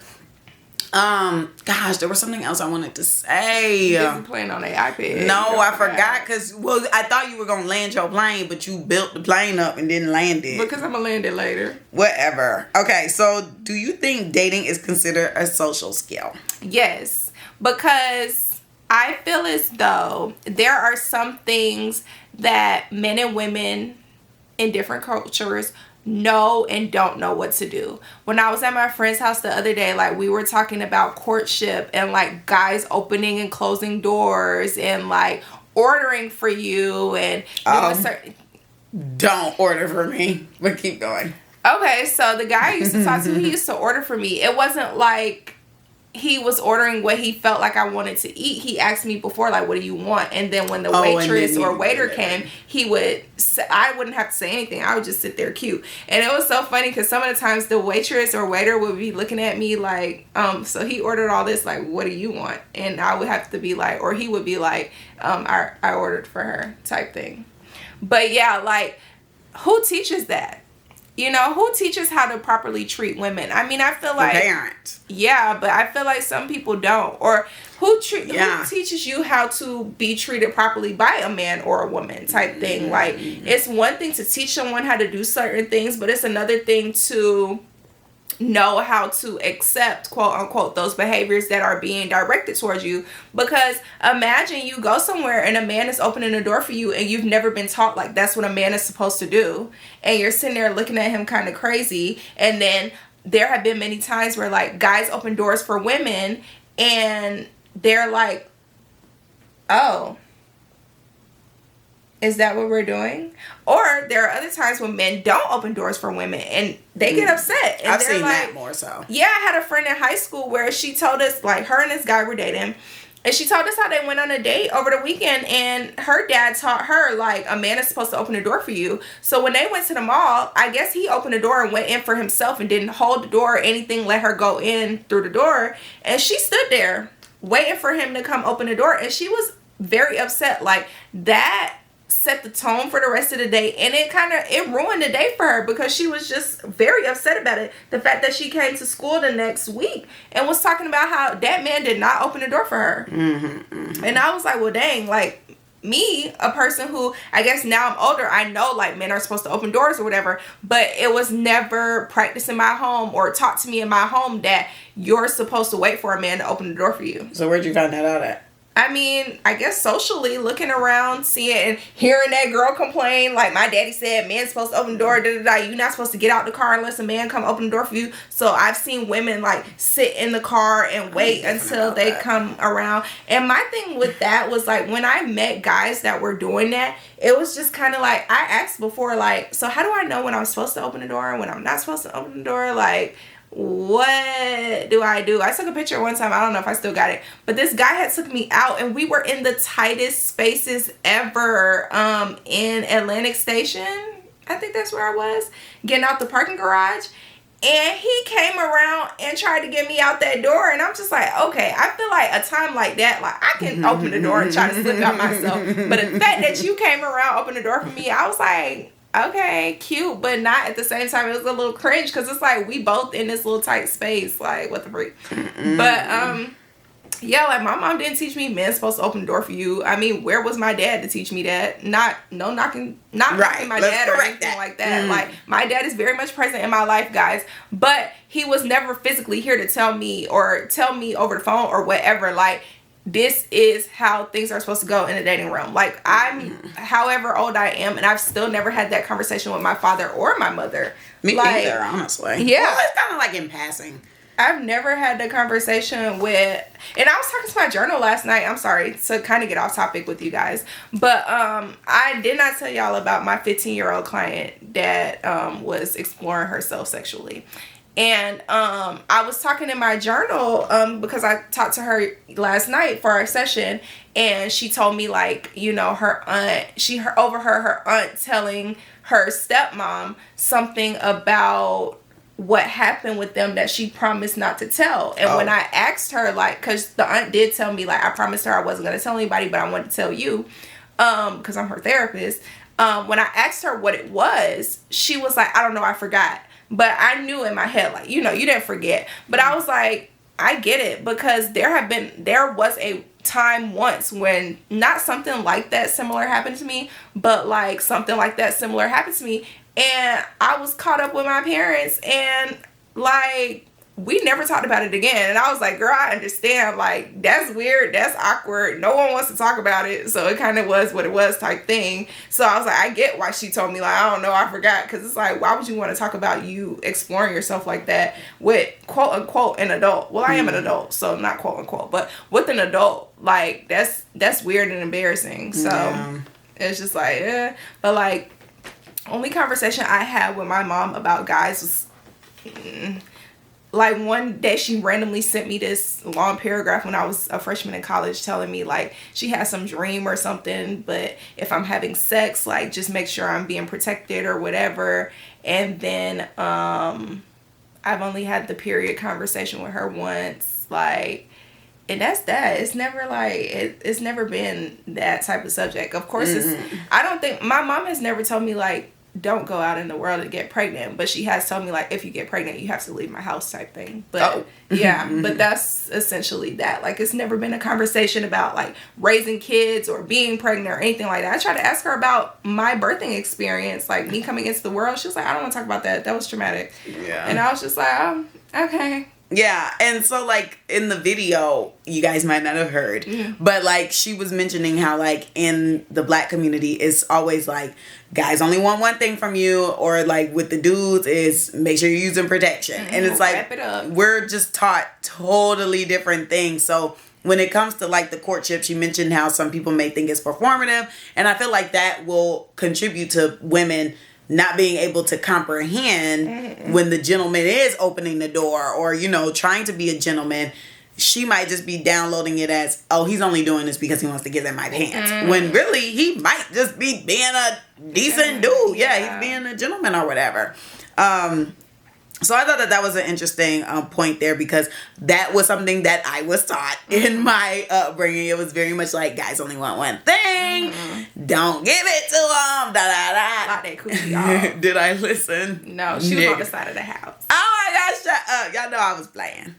[SPEAKER 2] Gosh, there was something else I wanted to say.
[SPEAKER 3] Busy playing on the iPad.
[SPEAKER 2] No, I forgot because I thought you were gonna land your plane, but you built the plane up and didn't land it.
[SPEAKER 3] Because I'm gonna land it later.
[SPEAKER 2] Whatever. Okay, so do you think dating is considered a social skill?
[SPEAKER 3] Yes, because I feel as though there are some things that men and women in different cultures know and don't know what to do. When I was at my friend's house the other day, like we were talking about courtship and like guys opening and closing doors and like ordering for you and doing certain.
[SPEAKER 2] Don't order for me, but keep going.
[SPEAKER 3] Okay, so the guy I used to talk to, he used to order for me. It wasn't like he was ordering what he felt like I wanted to eat. He asked me before, like, what do you want? And then when the waitress or waiter came, I wouldn't have to say anything. I would just sit there cute. And it was so funny because some of the times the waitress or waiter would be looking at me like, so he ordered all this, like, what do you want? And I would have to be like, or he would be like, I ordered for her type thing. But yeah, like, who teaches that? You know, who teaches how to properly treat women? I mean, I feel like...
[SPEAKER 2] The parent.
[SPEAKER 3] Yeah, but I feel like some people don't. Or who teaches you how to be treated properly by a man or a woman type thing? Like, it's one thing to teach someone how to do certain things, but it's another thing to know how to accept, quote unquote, those behaviors that are being directed towards you. Because imagine you go somewhere and a man is opening a door for you and you've never been taught like that's what a man is supposed to do, and you're sitting there looking at him kind of crazy. And then there have been many times where like guys open doors for women and they're like, oh, is that what we're doing? Or there are other times when men don't open doors for women and they get upset. And
[SPEAKER 2] I've seen like, that more so.
[SPEAKER 3] Yeah, I had a friend in high school where she told us, like, her and this guy were dating. And she told us how they went on a date over the weekend. And her dad taught her, like, a man is supposed to open the door for you. So when they went to the mall, I guess he opened the door and went in for himself and didn't hold the door or anything, let her go in through the door. And she stood there waiting for him to come open the door. And she was very upset. Like, that set the tone for the rest of the day, and it ruined the day for her because she was just very upset about it. The fact that she came to school the next week and was talking about how that man did not open the door for her. And I was like, well, dang, like me, a person who I guess now I'm older, I know like men are supposed to open doors or whatever, but it was never practiced in my home or taught to me in my home that you're supposed to wait for a man to open the door for you.
[SPEAKER 2] So where'd you find that out at?
[SPEAKER 3] I mean, I guess socially, looking around, seeing and hearing that girl complain, like, my daddy said, man's supposed to open the door, you're not supposed to get out the car unless a man come open the door for you. So I've seen women, like, sit in the car and wait until they come around. And my thing with that was, like, when I met guys that were doing that, it was just kind of like, I asked before, like, so how do I know when I'm supposed to open the door and when I'm not supposed to open the door? Like, what do I do? I took a picture one time. I don't know if I still got it, but this guy had took me out and we were in the tightest spaces ever in Atlantic Station. I think that's where I was, getting out the parking garage, and he came around and tried to get me out that door, and I'm just like, okay, I feel like a time like that, like I can open the door and try to slip out myself, but the fact that you came around, opened the door for me, I was like, okay, cute, but not at the same time. It was a little cringe because it's like we both in this little tight space. Like, what the freak? But yeah, like my mom didn't teach me men's supposed to open the door for you. I mean, where was my dad to teach me that? Not knocking my dad or anything like that. Like, my dad is very much present in my life, guys, but he was never physically here to tell me over the phone or whatever. Like, this is how things are supposed to go in the dating realm. Like, I'm however old I am, and I've still never had that conversation with my father or my mother.
[SPEAKER 2] Me
[SPEAKER 3] like,
[SPEAKER 2] either, honestly.
[SPEAKER 3] Yeah.
[SPEAKER 2] Well, it's kind of like in passing.
[SPEAKER 3] I've never had the conversation with, and I was talking to my journal last night. I'm sorry to kind of get off topic with you guys, but I did not tell y'all about my 15-year-old client that was exploring herself sexually. And I was talking in my journal because I talked to her last night for our session, and she told me, like, you know, her aunt, overheard her aunt telling her stepmom something about what happened with them that she promised not to tell. And when I asked her, like, because the aunt did tell me, like, I promised her I wasn't going to tell anybody, but I wanted to tell you because I'm her therapist. When I asked her what it was, she was like, I don't know, I forgot. But I knew in my head, like, you know, you didn't forget. But I was like, I get it, because there was a time once when not something like that similar happened to me, but like something like that similar happened to me, and I was caught up with my parents, and like we never talked about it again. And I was like, girl, I understand, like that's weird, that's awkward, no one wants to talk about it, so it kind of was what it was type thing. So I was like, I get why she told me, like, I don't know, I forgot, because it's like, why would you want to talk about you exploring yourself like that with quote unquote an adult? Well, I am an adult, so not quote unquote, but with an adult, like that's weird and embarrassing. So it's just like, but like only conversation I had with my mom about guys was like one day she randomly sent me this long paragraph when I was a freshman in college, telling me like she has some dream or something, but if I'm having sex, like just make sure I'm being protected or whatever. And then I've only had the period conversation with her once, like, and that's that. It's never like it's never been that type of subject. Of course, I don't think my mom has never told me like don't go out in the world and get pregnant, but she has told me like if you get pregnant you have to leave my house type thing. But but that's essentially that. Like it's never been a conversation about like raising kids or being pregnant or anything like that. I tried to ask her about my birthing experience, like me coming into the world. She was like, I don't want to talk about that, that was traumatic. And I was just like, oh, okay.
[SPEAKER 2] Yeah, and so, like, in the video, you guys might not have heard, but, like, she was mentioning how, like, in the black community, it's always, like, guys only want one thing from you, or, like, with the dudes, is make sure you're using protection. And it's, like, we're just taught totally different things. So, when it comes to, like, the courtship, she mentioned how some people may think it's performative, and I feel like that will contribute to women not being able to comprehend when the gentleman is opening the door or, you know, trying to be a gentleman. She might just be downloading it as, oh, he's only doing this because he wants to get in my pants. When really he might just be being a decent dude. Yeah, he's being a gentleman or whatever. So I thought that was an interesting point there, because that was something that I was taught in my upbringing. It was very much like, guys only want one thing. Don't give it to them. Da, da, da.
[SPEAKER 3] Not that coochie.
[SPEAKER 2] Did I listen?
[SPEAKER 3] No, she was on the side of the house.
[SPEAKER 2] Oh my gosh, shut up. Y'all know I was playing.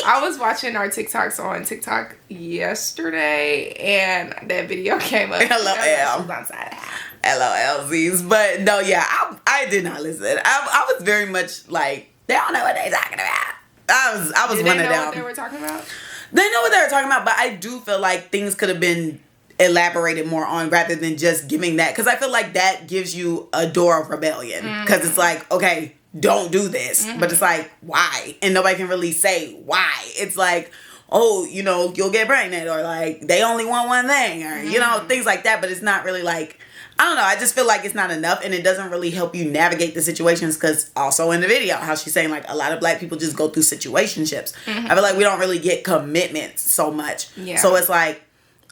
[SPEAKER 3] I was watching our TikToks on TikTok yesterday, and that video came up.
[SPEAKER 2] LOL.
[SPEAKER 3] She was on the side of the house.
[SPEAKER 2] LOLZs. But no, yeah, I did not listen. I was very much like, they don't know what they're talking about. I was one of them. Did they know
[SPEAKER 3] what they were talking about?
[SPEAKER 2] They know what they were talking about, but I do feel like things could have been elaborated more on rather than just giving that. Because I feel like that gives you a door of rebellion. Because it's like, okay, don't do this. But it's like, why? And nobody can really say why. It's like, oh, you know, you'll get pregnant, or like, they only want one thing, or, you know, things like that. But it's not really like, I don't know. I just feel like it's not enough, and it doesn't really help you navigate the situations, because also in the video, how she's saying, like, a lot of black people just go through situationships. I feel like we don't really get commitments so much. So it's like,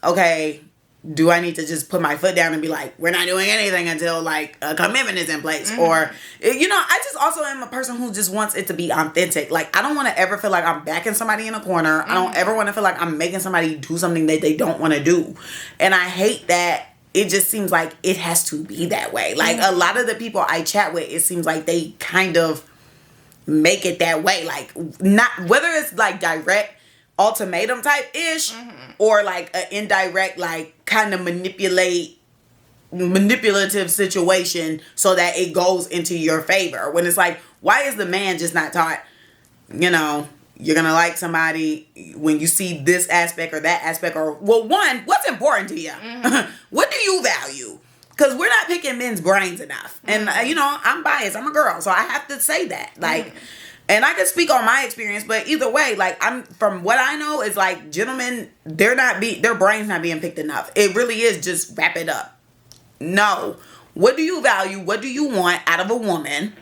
[SPEAKER 2] okay, do I need to just put my foot down and be like, we're not doing anything until, like, a commitment is in place? Or, you know, I just also am a person who just wants it to be authentic. Like, I don't want to ever feel like I'm backing somebody in a corner. I don't ever want to feel like I'm making somebody do something that they don't want to do. And I hate that. It just seems like it has to be that way. Like, a lot of the people I chat with, it seems like they kind of make it that way. Like, not, whether it's like direct ultimatum type ish, or like an indirect, like, kind of manipulative situation so that it goes into your favor. When it's like, why is the man just not taught, you know, you're gonna like somebody when you see this aspect or that aspect, or, well, one, what's important to you? What do you value? Because we're not picking men's brains enough. And, you know, I'm biased. I'm a girl, so I have to say that. Like, and I can speak on my experience, but either way, like, from what I know, is like, gentlemen, their brains not being picked enough. It really is just wrap it up. No. What do you value? What do you want out of a woman?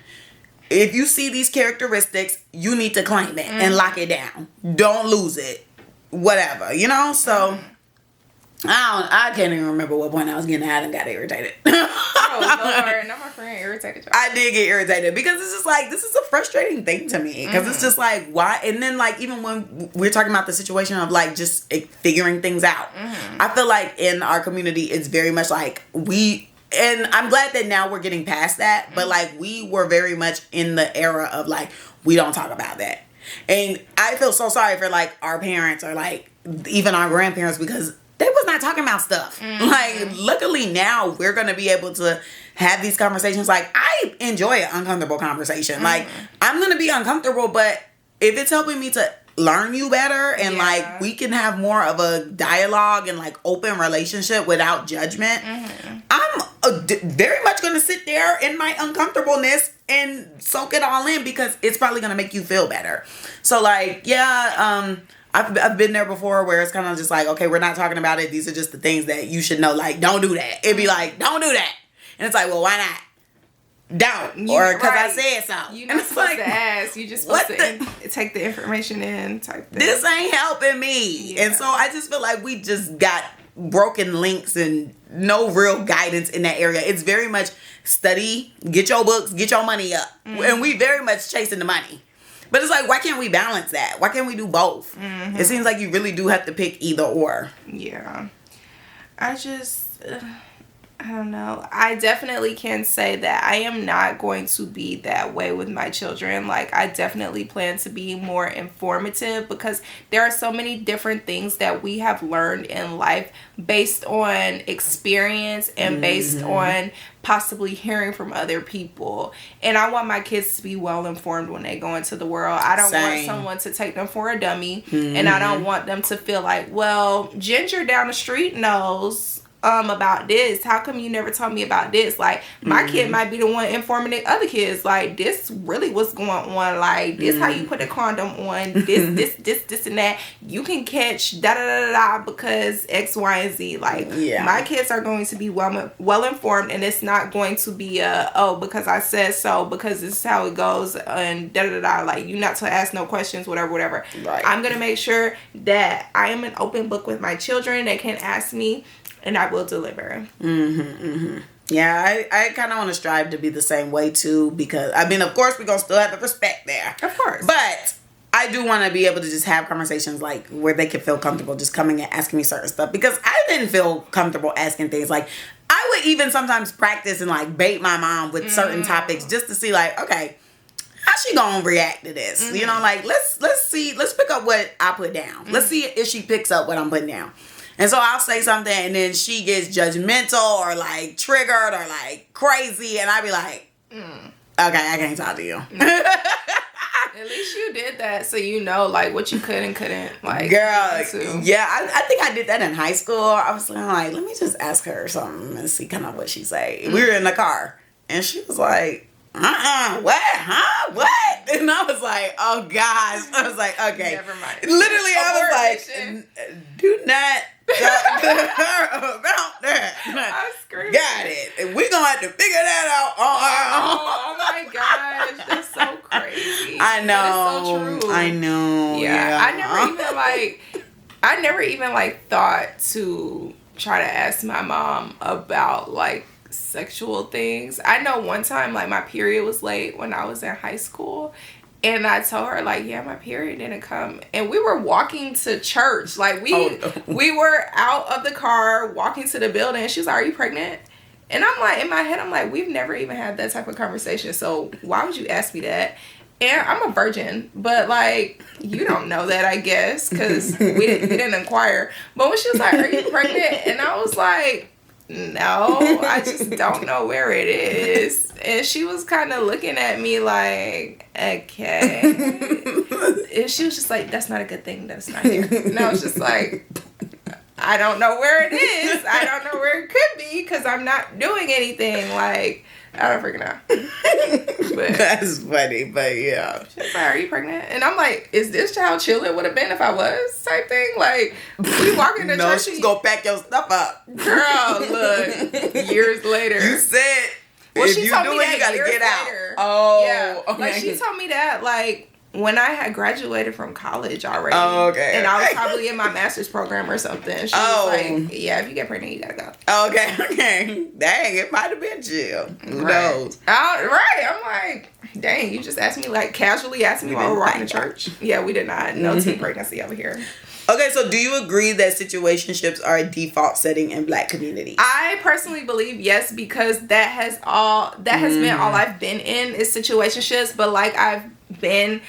[SPEAKER 2] If you see these characteristics, you need to claim it and lock it down. Don't lose it. Whatever, you know? So, I can't even remember what point I was getting at and got irritated.
[SPEAKER 3] Oh, Lord. Now my friend irritated you.
[SPEAKER 2] I did get irritated, because it's just like, this is a frustrating thing to me. Because it's just like, why? And then, like, even when we're talking about the situation of, like, just figuring things out. I feel like in our community, it's very much like and I'm glad that now we're getting past that, but, like, we were very much in the era of, like, we don't talk about that. And I feel so sorry for like our parents or like even our grandparents because they was not talking about stuff.
[SPEAKER 3] Mm-hmm.
[SPEAKER 2] Like, luckily now we're going to be able to have these conversations. Like, I enjoy an uncomfortable conversation.
[SPEAKER 3] Mm-hmm.
[SPEAKER 2] Like, I'm going to be uncomfortable, but if it's helping me to learn you better and like we can have more of a dialogue and like open relationship without judgment, I'm very much going to sit there in my uncomfortableness and soak it all in because it's probably going to make you feel better. So like, I've been there before where it's kind of just like, okay, we're not talking about it. These are just the things that you should know. Like, don't do that. It'd be like, don't do that. And it's like, well, why not? Don't. Or because I said so.
[SPEAKER 3] You're not supposed to ask. You just supposed to take the information in type thing.
[SPEAKER 2] This ain't helping me. Yeah. And so I just feel like we just got broken links and no real guidance in that area. It's very much study, get your books, get your money up. And we very much chasing the money. But it's like, why can't we balance that? Why can't we do both? It seems like you really do have to pick either or.
[SPEAKER 3] Yeah. I don't know. I definitely can say that I am not going to be that way with my children. Like, I definitely plan to be more informative because there are so many different things that we have learned in life based on experience and based on possibly hearing from other people. And I want my kids to be well informed when they go into the world. I don't want someone to take them for a dummy. And I don't want them to feel like, well, Ginger down the street knows about this. How come you never told me about this? Like, my kid might be the one informing the other kids. Like, this really what's going on. Like, this how you put a condom on. This and that. You can catch da da da da because X, Y, and Z. Like, my kids are going to be well informed, and it's not going to be because I said so, because this is how it goes, and da da da da. Like, you're not to ask no questions, whatever. Right. I'm gonna make sure that I am an open book with my children. They can ask me, and I will deliver. Yeah,
[SPEAKER 2] I kind of want to strive to be the same way too, because I mean, of course, we're gonna still have the respect there,
[SPEAKER 3] of course,
[SPEAKER 2] but I do want to be able to just have conversations like where they can feel comfortable just coming and asking me certain stuff, because I didn't feel comfortable asking things. Like, I would even sometimes practice and like bait my mom with certain topics just to see like, okay, how she gonna react to this? You know, like let's pick up what I put down. Let's see if she picks up what I'm putting down. And so I'll say something and then she gets judgmental or like triggered or like crazy, and I'll be like, okay, I can't talk to you.
[SPEAKER 3] At least you did that, so you know like what you could and couldn't like.
[SPEAKER 2] Girl, yeah, I think I did that in high school. I was like, let me just ask her something and see kind of what she say. We were in the car and she was like, what? Huh? What? And I was like, oh gosh. I was like, okay.
[SPEAKER 3] Never mind.
[SPEAKER 2] Literally, I was like, do not talk to her about that.
[SPEAKER 3] I screamed.
[SPEAKER 2] Got it. And we're going to have to figure that out on our own.
[SPEAKER 3] Oh my gosh. That's so crazy.
[SPEAKER 2] I know.
[SPEAKER 3] That is so true.
[SPEAKER 2] I know.
[SPEAKER 3] Yeah. I never even thought to try to ask my mom about like sexual things. I know one time like my period was late when I was in high school, and I told her like, yeah, my period didn't come, and we were walking to church, like we were out of the car walking to the building, and she was like, are you pregnant? And I'm like, in my head, I'm like, we've never even had that type of conversation, so why would you ask me that? And I'm a virgin, but like, you don't know that, I guess, because we didn't inquire. But when she was like, are you pregnant? And I was like, no, I just don't know where it is. And she was kind of looking at me like, okay. And she was just like, that's not a good thing that it's not here. And I was just like, I don't know where it is. I don't know where it could be because I'm not doing anything. Like, I don't freaking know. But
[SPEAKER 2] that's funny, but yeah.
[SPEAKER 3] She's like, are you pregnant? And I'm like, is this how chill it would have been if I was? Type thing. Like, we walking to church.
[SPEAKER 2] No, she's gonna pack your stuff up.
[SPEAKER 3] Girl, look. Years later.
[SPEAKER 2] You said,
[SPEAKER 3] well,
[SPEAKER 2] if
[SPEAKER 3] she
[SPEAKER 2] you
[SPEAKER 3] told
[SPEAKER 2] do
[SPEAKER 3] me
[SPEAKER 2] it,
[SPEAKER 3] that
[SPEAKER 2] you gotta
[SPEAKER 3] years
[SPEAKER 2] get out.
[SPEAKER 3] later.
[SPEAKER 2] Oh,
[SPEAKER 3] yeah.
[SPEAKER 2] okay.
[SPEAKER 3] Like, she told me that, like, when I had graduated from college already.
[SPEAKER 2] Oh, okay.
[SPEAKER 3] And I was probably in my master's program or something. She was like, yeah, if you get pregnant, you gotta go.
[SPEAKER 2] Okay. Dang, it might have been chill. Who knows?
[SPEAKER 3] Right. I'm like, dang, you just asked me, like, casually asked me while we're walking to church. Yeah, we did not. No teen pregnancy over here.
[SPEAKER 2] Okay, so do you agree that situationships are a default setting in Black communities?
[SPEAKER 3] I personally believe yes, because that has been all I've been in is situationships, but like I've been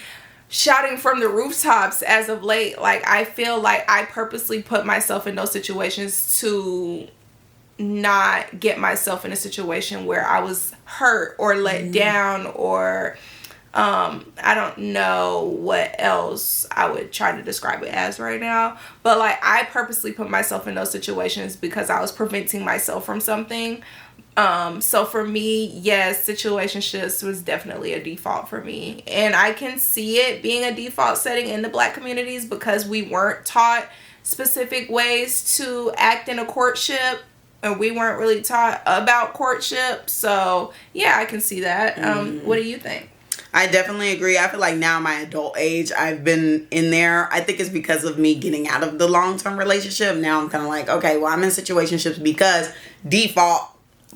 [SPEAKER 3] shouting from the rooftops as of late. Like, I feel like I purposely put myself in those situations to not get myself in a situation where I was hurt or let down, or I don't know what else I would try to describe it as right now, but like I purposely put myself in those situations because I was preventing myself from something. So for me, yes, situationships was definitely a default for me, and I can see it being a default setting in the Black communities because we weren't taught specific ways to act in a courtship, and we weren't really taught about courtship. So yeah, I can see that. What do you think?
[SPEAKER 2] I definitely agree. I feel like now my adult age, I've been in there. I think it's because of me getting out of the long-term relationship. Now I'm kind of like, okay, well, I'm in situationships because default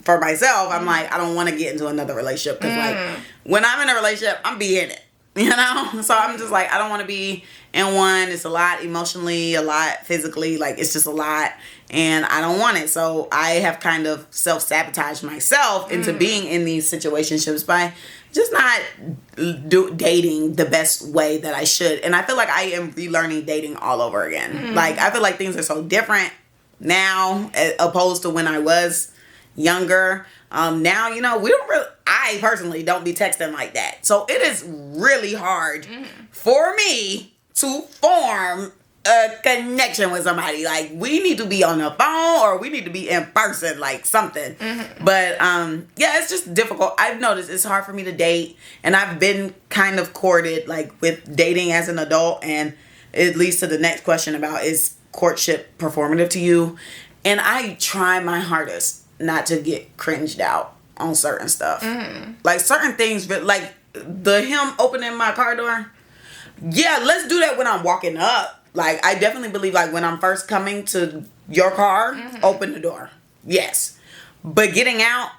[SPEAKER 2] for myself, I'm like, I don't want to get into another relationship. Because like, when I'm in a relationship, I'm be in it. You know? So I'm just like, I don't want to be in one. It's a lot emotionally, a lot physically. Like, it's just a lot. And I don't want it. So I have kind of self-sabotaged myself into being in these situationships by just not dating the best way that I should. And I feel like I am relearning dating all over again. Like, I feel like things are so different now opposed to when I was younger. Now, you know, we don't really, I personally don't be texting like that. So it is really hard for me to form a connection with somebody. Like, we need to be on the phone or we need to be in person, like something. But yeah, it's just difficult. I've noticed it's hard for me to date, and I've been kind of courted, like with dating as an adult, and it leads to the next question about, is courtship performative to you? And I try my hardest not to get cringed out on certain stuff. Like certain things, like him opening my car door. Yeah, let's do that when I'm walking up. Like, I definitely believe, like, when I'm first coming to your car, open the door. Yes. But getting out,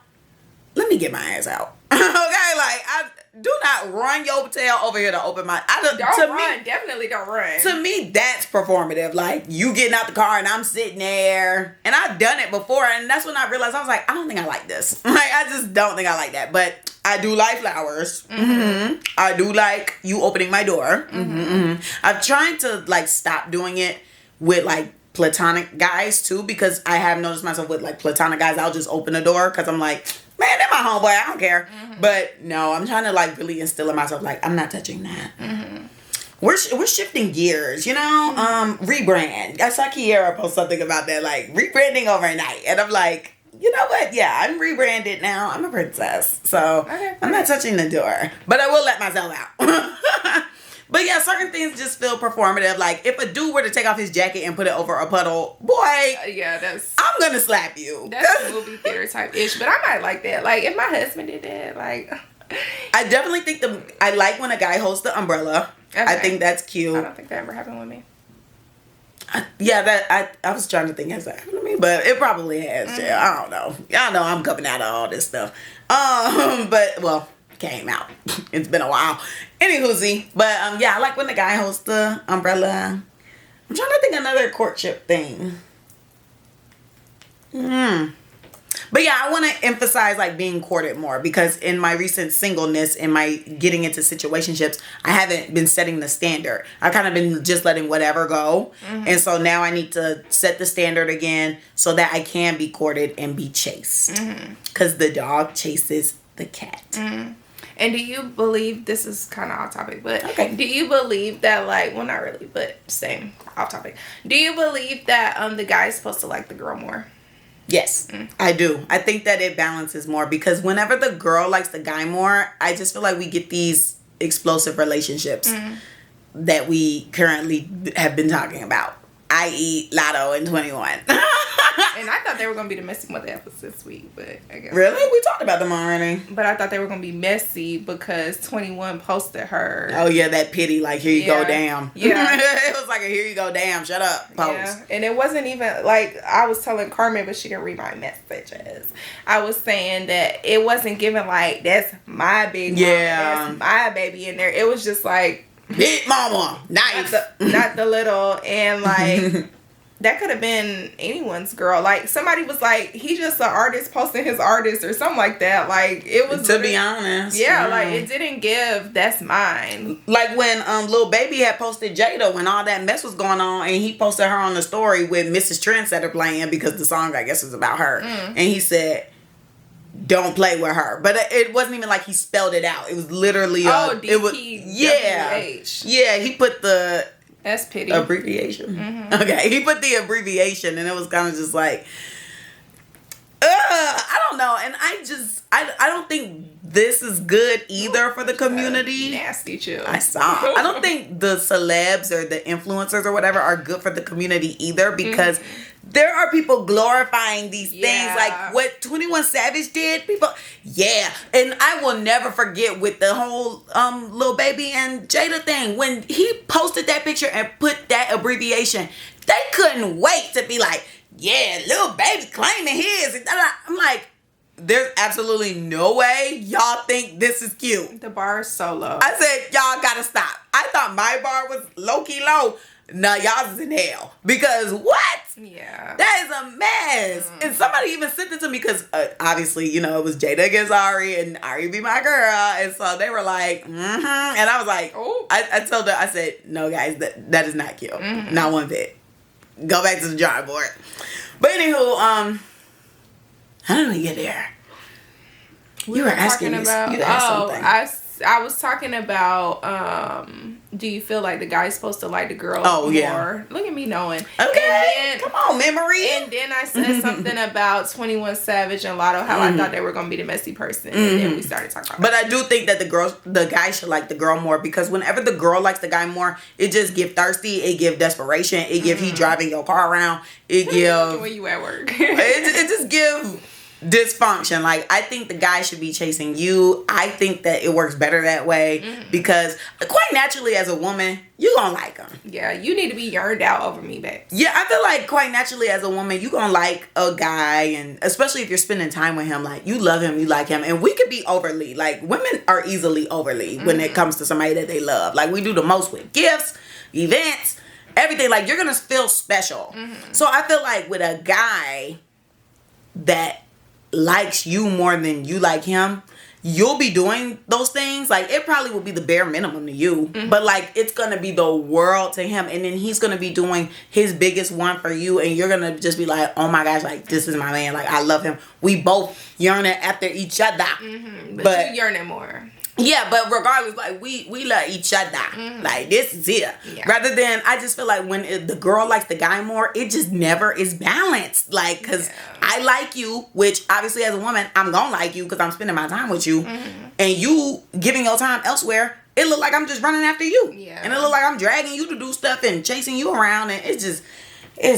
[SPEAKER 2] let me get my ass out. Okay? Like, I do not run your tail over here to open my...
[SPEAKER 3] Don't run. Definitely don't run.
[SPEAKER 2] To me, that's performative. Like, you getting out the car and I'm sitting there. And I've done it before. And that's when I realized, I was like, I don't think I like this. Like, I just don't think I like that. But I do like flowers. I do like you opening my door. I'm trying to, like, stop doing it with, like, platonic guys, too. Because I have noticed myself with, like, platonic guys, I'll just open the door. Because I'm like... Man, they're my homeboy. I don't care. But no, I'm trying to like really instill in myself, like, I'm not touching that. We're shifting gears, you know? Rebrand. I saw Kiara post something about that, like rebranding overnight. And I'm like, you know what? Yeah, I'm rebranded now. I'm a princess. So I'm not touching the door. But I will let myself out. But yeah, certain things just feel performative. Like, if a dude were to take off his jacket and put it over a puddle, boy, I'm gonna slap you.
[SPEAKER 3] That's movie theater type ish. But I might like that. Like, if my husband did that, like,
[SPEAKER 2] I definitely think I like when a guy holds the umbrella. Okay. I think that's cute.
[SPEAKER 3] I don't think that ever happened with me.
[SPEAKER 2] Yeah, I was trying to think, has that happened to me? But it probably has. Yeah, I don't know. Y'all know I'm coming out of all this stuff. But well. Came out. It's been a while. Anywhoozy. But yeah, I like when the guy holds the umbrella. I'm trying to think another courtship thing. But yeah, I want to emphasize like being courted more, because in my recent singleness and my getting into situationships, I haven't been setting the standard. I've kind of been just letting whatever go. And so now I need to set the standard again so that I can be courted and be chased. Because the dog chases the cat.
[SPEAKER 3] And do you believe, this is kind of off topic, but do you believe that, like, well, not really, but same, off topic. Do you believe that the guy is supposed to like the girl more?
[SPEAKER 2] Yes, I do. I think that it balances more, because whenever the girl likes the guy more, I just feel like we get these explosive relationships that we currently have been talking about, i.e. Lotto and 21.
[SPEAKER 3] And I thought they were going to be the messy mother efforts this week, but I guess.
[SPEAKER 2] Really? We talked about them already.
[SPEAKER 3] But I thought they were going to be messy because 21 posted her.
[SPEAKER 2] Oh, yeah, that pity, like, here you go, damn.
[SPEAKER 3] Yeah.
[SPEAKER 2] It was like a here you go, damn, shut up post.
[SPEAKER 3] Yeah. And it wasn't even, like, I was telling Carmen, but she didn't read my messages. I was saying that it wasn't given, like, that's my big mama, that's my baby in there. It was just like,
[SPEAKER 2] big mama, nice.
[SPEAKER 3] Not the little, and, like... that could have been anyone's girl. Like, somebody was like, he's just an artist posting his artist or something like that. Like, it was...
[SPEAKER 2] To be honest.
[SPEAKER 3] Yeah, like, it didn't give, that's mine.
[SPEAKER 2] Like, when Lil Baby had posted Jada when all that mess was going on, and he posted her on the story with Mrs. Trendsetter playing, because the song, I guess, is about her. And he said, don't play with her. But it wasn't even like he spelled it out. It was literally... it was, yeah, he put the...
[SPEAKER 3] That's pity.
[SPEAKER 2] Abbreviation. Okay, he put the abbreviation, and it was kind of just like, I don't know, and I don't think this is good either for the community.
[SPEAKER 3] Nasty chill.
[SPEAKER 2] I don't think the celebs or the influencers or whatever are good for the community either, because there are people glorifying these things, like what 21 Savage did. People, and I will never forget with the whole Lil Baby and Jada thing, when he posted that picture and put that abbreviation, they couldn't wait to be like, yeah, Lil Baby claiming his. I'm like, there's absolutely no way y'all think this is cute.
[SPEAKER 3] The bar is so low.
[SPEAKER 2] I said, y'all gotta stop. I thought my bar was low-key low. No, y'all is in hell. Because what?
[SPEAKER 3] Yeah. That
[SPEAKER 2] is a mess. And somebody even sent it to me because obviously, you know, it was Jada against Ari and Ari be my girl. And so they were like, And I was like, I told her, I said, no, guys, that is not cute. Not one bit. Go back to the drawing board. But anywho, how did we get there? You were asking
[SPEAKER 3] about,
[SPEAKER 2] you asked something.
[SPEAKER 3] I was talking about, do you feel like the guy's supposed to like the girl more? Yeah. Look at me knowing.
[SPEAKER 2] Okay. Come on, memory.
[SPEAKER 3] And then I said something about 21 Savage and Lotto, how I thought they were going to be the messy person. And then we started talking about
[SPEAKER 2] But I do think that the guy should like the girl more, because whenever the girl likes the guy more, it just give thirsty, it give desperation, it give he driving your car around, it give...
[SPEAKER 3] when you at work.
[SPEAKER 2] it just give... dysfunction. Like, I think the guy should be chasing you. I think that it works better that way because quite naturally as a woman, you gonna like him.
[SPEAKER 3] Yeah, you need to be yearned out over me, babe.
[SPEAKER 2] Yeah, I feel like quite naturally as a woman, you gonna like a guy, and especially if you're spending time with him, like, you love him, you like him, and we could be overly, like, women are easily overly when it comes to somebody that they love. Like, we do the most with gifts, events, everything. Like, you're gonna feel special. So I feel like with a guy that likes you more than you like him, you'll be doing those things. Like, it probably will be the bare minimum to you, but like, it's gonna be the world to him, and then he's gonna be doing his biggest one for you, and you're gonna just be like, oh my gosh, like, this is my man, like, I love him. We both yearning after each other,
[SPEAKER 3] but you yearning more.
[SPEAKER 2] Yeah, but regardless, like, we love each other. Like, this is it. Yeah. Rather than, I just feel like when the girl likes the guy more, it just never is balanced. Like, because I like you, which obviously as a woman, I'm going to like you because I'm spending my time with you. And you giving your time elsewhere, it look like I'm just running after you. Yeah. And it look like I'm dragging you to do stuff and chasing you around. And it's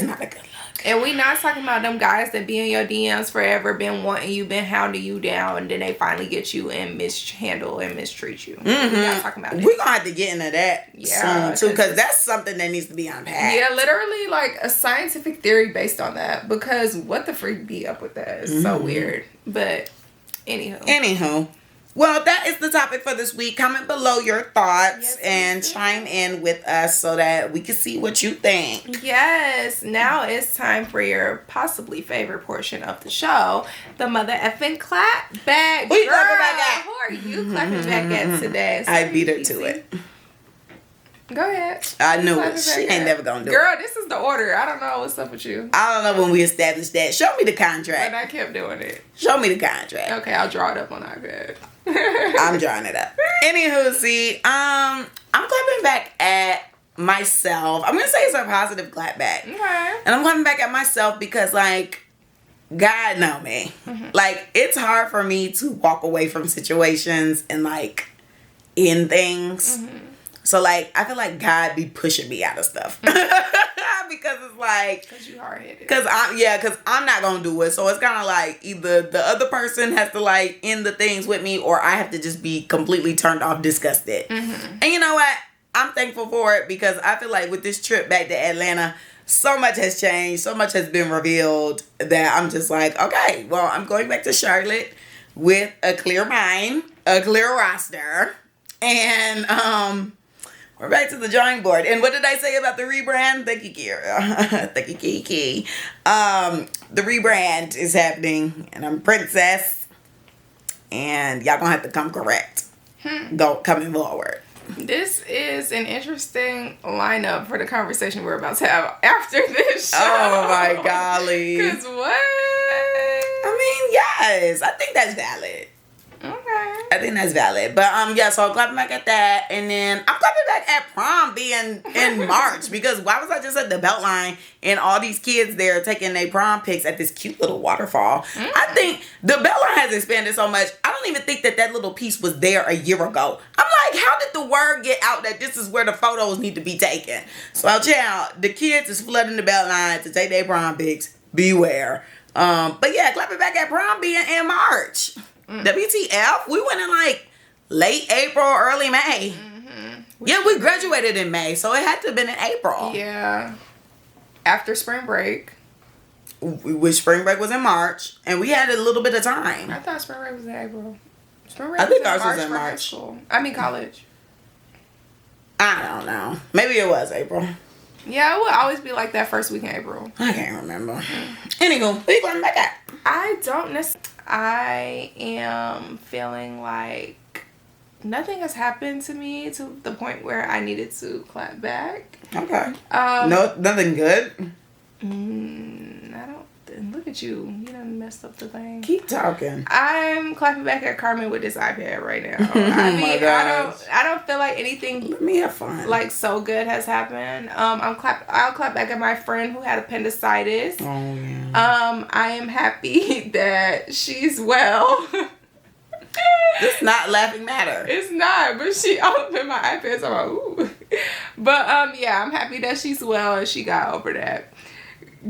[SPEAKER 2] not a good look.
[SPEAKER 3] And we not talking about them guys that be in your DMs forever, been wanting you, been hounding you down, and then they finally get you and mishandle and mistreat you. We not talking about that.
[SPEAKER 2] We're going to have to get into that soon, too, because that's something that needs to be unpacked.
[SPEAKER 3] Yeah, literally, like, a scientific theory based on that, because what the freak be up with that? It's so weird. But, anywho.
[SPEAKER 2] Well, that is the topic for this week. Comment below your thoughts and chime in with us so that we can see what you think.
[SPEAKER 3] Yes. Now it's time for your possibly favorite portion of the show, the mother effing clapback.
[SPEAKER 2] Who you clapping back at?
[SPEAKER 3] Who are you clapping back at today?
[SPEAKER 2] I beat her to it.
[SPEAKER 3] Go ahead.
[SPEAKER 2] I knew it. She ain't never gonna do it.
[SPEAKER 3] Girl, this is the order. I don't know what's up with you.
[SPEAKER 2] I don't know when we established that. Show me the contract.
[SPEAKER 3] And I kept doing it.
[SPEAKER 2] Show me the contract.
[SPEAKER 3] Okay, I'll draw it up on iPad.
[SPEAKER 2] I'm drawing it up. Anywho, see, I'm clapping back at myself. I'm gonna say it's a positive clapback. Okay. And I'm clapping back at myself because, like, God know me. Like, it's hard for me to walk away from situations and, like, end things. So, like, I feel like God be pushing me out of stuff. Because it's like...
[SPEAKER 3] Because you hard-headed.
[SPEAKER 2] Because I'm not going to do it. So, it's kind of like either the other person has to, like, end the things with me, or I have to just be completely turned off, disgusted. And you know what? I'm thankful for it because I feel like with this trip back to Atlanta, so much has changed. So much has been revealed that I'm just like, okay, well, I'm going back to Charlotte with a clear mind, a clear roster, and we're back to the drawing board. And what did I say about the rebrand? Thank you, Kira. Thank you, Kiki. The rebrand is happening, and I'm Princess. And y'all gonna have to come correct. Coming forward.
[SPEAKER 3] This is an interesting lineup for the conversation we're about to have after this show.
[SPEAKER 2] Oh my golly.
[SPEAKER 3] Because what?
[SPEAKER 2] I mean, yes. I think that's valid.
[SPEAKER 3] Okay.
[SPEAKER 2] I think that's valid. But yeah, so I'm clapping back at that. And then I'm clapping back at prom being in March. Because why was I just at the Beltline and all these kids there taking their prom pics at this cute little waterfall? I think the Beltline has expanded so much. I don't even think that little piece was there a year ago. I'm like, how did the word get out that this is where the photos need to be taken? So child, the kids is flooding the Beltline to take their prom pics. Beware. But yeah, clapping back at prom being in March. WTF? We went in like late April, early May. Yeah, we graduated in May, so it had to have been in April.
[SPEAKER 3] Yeah. After spring break.
[SPEAKER 2] Which spring break was in March, and we had a little bit of time.
[SPEAKER 3] I thought spring break was in April. Spring break
[SPEAKER 2] I think
[SPEAKER 3] was
[SPEAKER 2] ours was
[SPEAKER 3] in
[SPEAKER 2] in
[SPEAKER 3] March.
[SPEAKER 2] March.
[SPEAKER 3] School. I mean college.
[SPEAKER 2] I don't know. Maybe it was April.
[SPEAKER 3] Yeah, it would always be like that first week in April.
[SPEAKER 2] I can't remember. Anywho, what you going back at?
[SPEAKER 3] I don't necessarily. I am feeling like nothing has happened to me to the point where I needed to clap back.
[SPEAKER 2] Okay. No, nothing good.
[SPEAKER 3] I don't. Look at you. You done messed up the thing.
[SPEAKER 2] Keep talking.
[SPEAKER 3] I'm clapping back at Carmen with this iPad right now.
[SPEAKER 2] I mean,
[SPEAKER 3] I don't feel like anything.
[SPEAKER 2] Let me have fun.
[SPEAKER 3] Like so good has happened. I'll clap back at my friend who had appendicitis.
[SPEAKER 2] Oh yeah.
[SPEAKER 3] I am happy that she's well.
[SPEAKER 2] It's not laughing matter.
[SPEAKER 3] It's not, but she opened my iPad, so I'm like, ooh. But yeah, I'm happy that she's well and she got over that.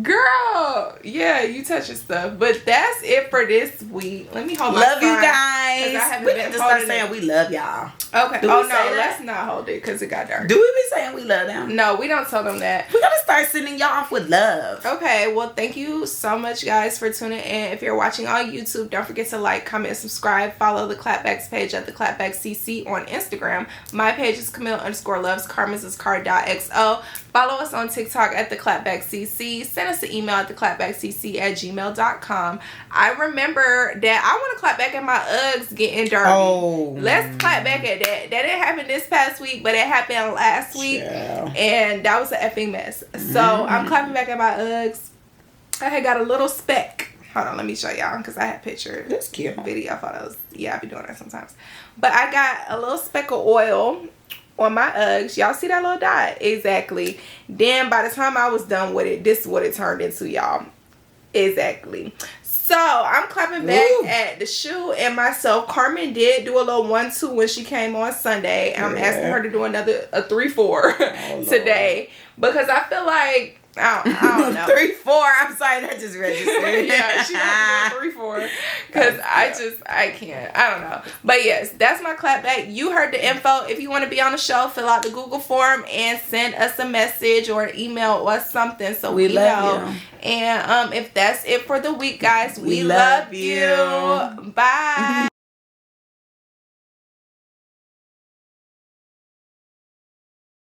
[SPEAKER 3] Girl, yeah, you touching stuff. But that's it for this week. Let me hold my
[SPEAKER 2] Love you
[SPEAKER 3] sign,
[SPEAKER 2] guys. We need to start saying we love y'all.
[SPEAKER 3] Okay.
[SPEAKER 2] Do
[SPEAKER 3] Oh
[SPEAKER 2] we
[SPEAKER 3] no,
[SPEAKER 2] say that?
[SPEAKER 3] let's not hold it because it got dark.
[SPEAKER 2] Do we be saying we love them?
[SPEAKER 3] No, we don't tell them that.
[SPEAKER 2] We gotta start sending y'all off with love.
[SPEAKER 3] Okay, well, thank you so much, guys, for tuning in. If you're watching on YouTube, don't forget to like, comment, subscribe. Follow the Clapback's page at theclapbackcc on Instagram. My page is Camille_loves. Carmen's is car.xo. Follow us on TikTok at theclapbackcc. Send us an email at theclapbackcc@gmail.com. I remember that I want to clap back at my Uggs getting dirty.
[SPEAKER 2] Oh,
[SPEAKER 3] let's clap back at that. That didn't happen this past week, but it happened last week.
[SPEAKER 2] Yeah.
[SPEAKER 3] And that was an effing mess. So I'm clapping back at my Uggs. I had got a little speck. Hold on, let me show y'all because I had pictures.
[SPEAKER 2] That's cute.
[SPEAKER 3] Video photos. Yeah, I be doing that sometimes. But I got a little speck of oil on my Uggs. Y'all see that little dot? Exactly. Then by the time I was done with it, this is what it turned into, y'all. Exactly. So I'm clapping back at the shoe and myself. Carmen did do a little 1-2 when she came on Sunday. And I'm asking her to do another 3-4 today. Because I feel like I don't know.
[SPEAKER 2] 3-4. I'm sorry, that just registered.
[SPEAKER 3] Yeah, she has to do 3-4. Because I can't. I don't know. But yes, that's my clap back. You heard the info. If you want to be on the show, fill out the Google form and send us a message or an email or something so we know. You. And if that's it for the week, guys, we love you. Bye.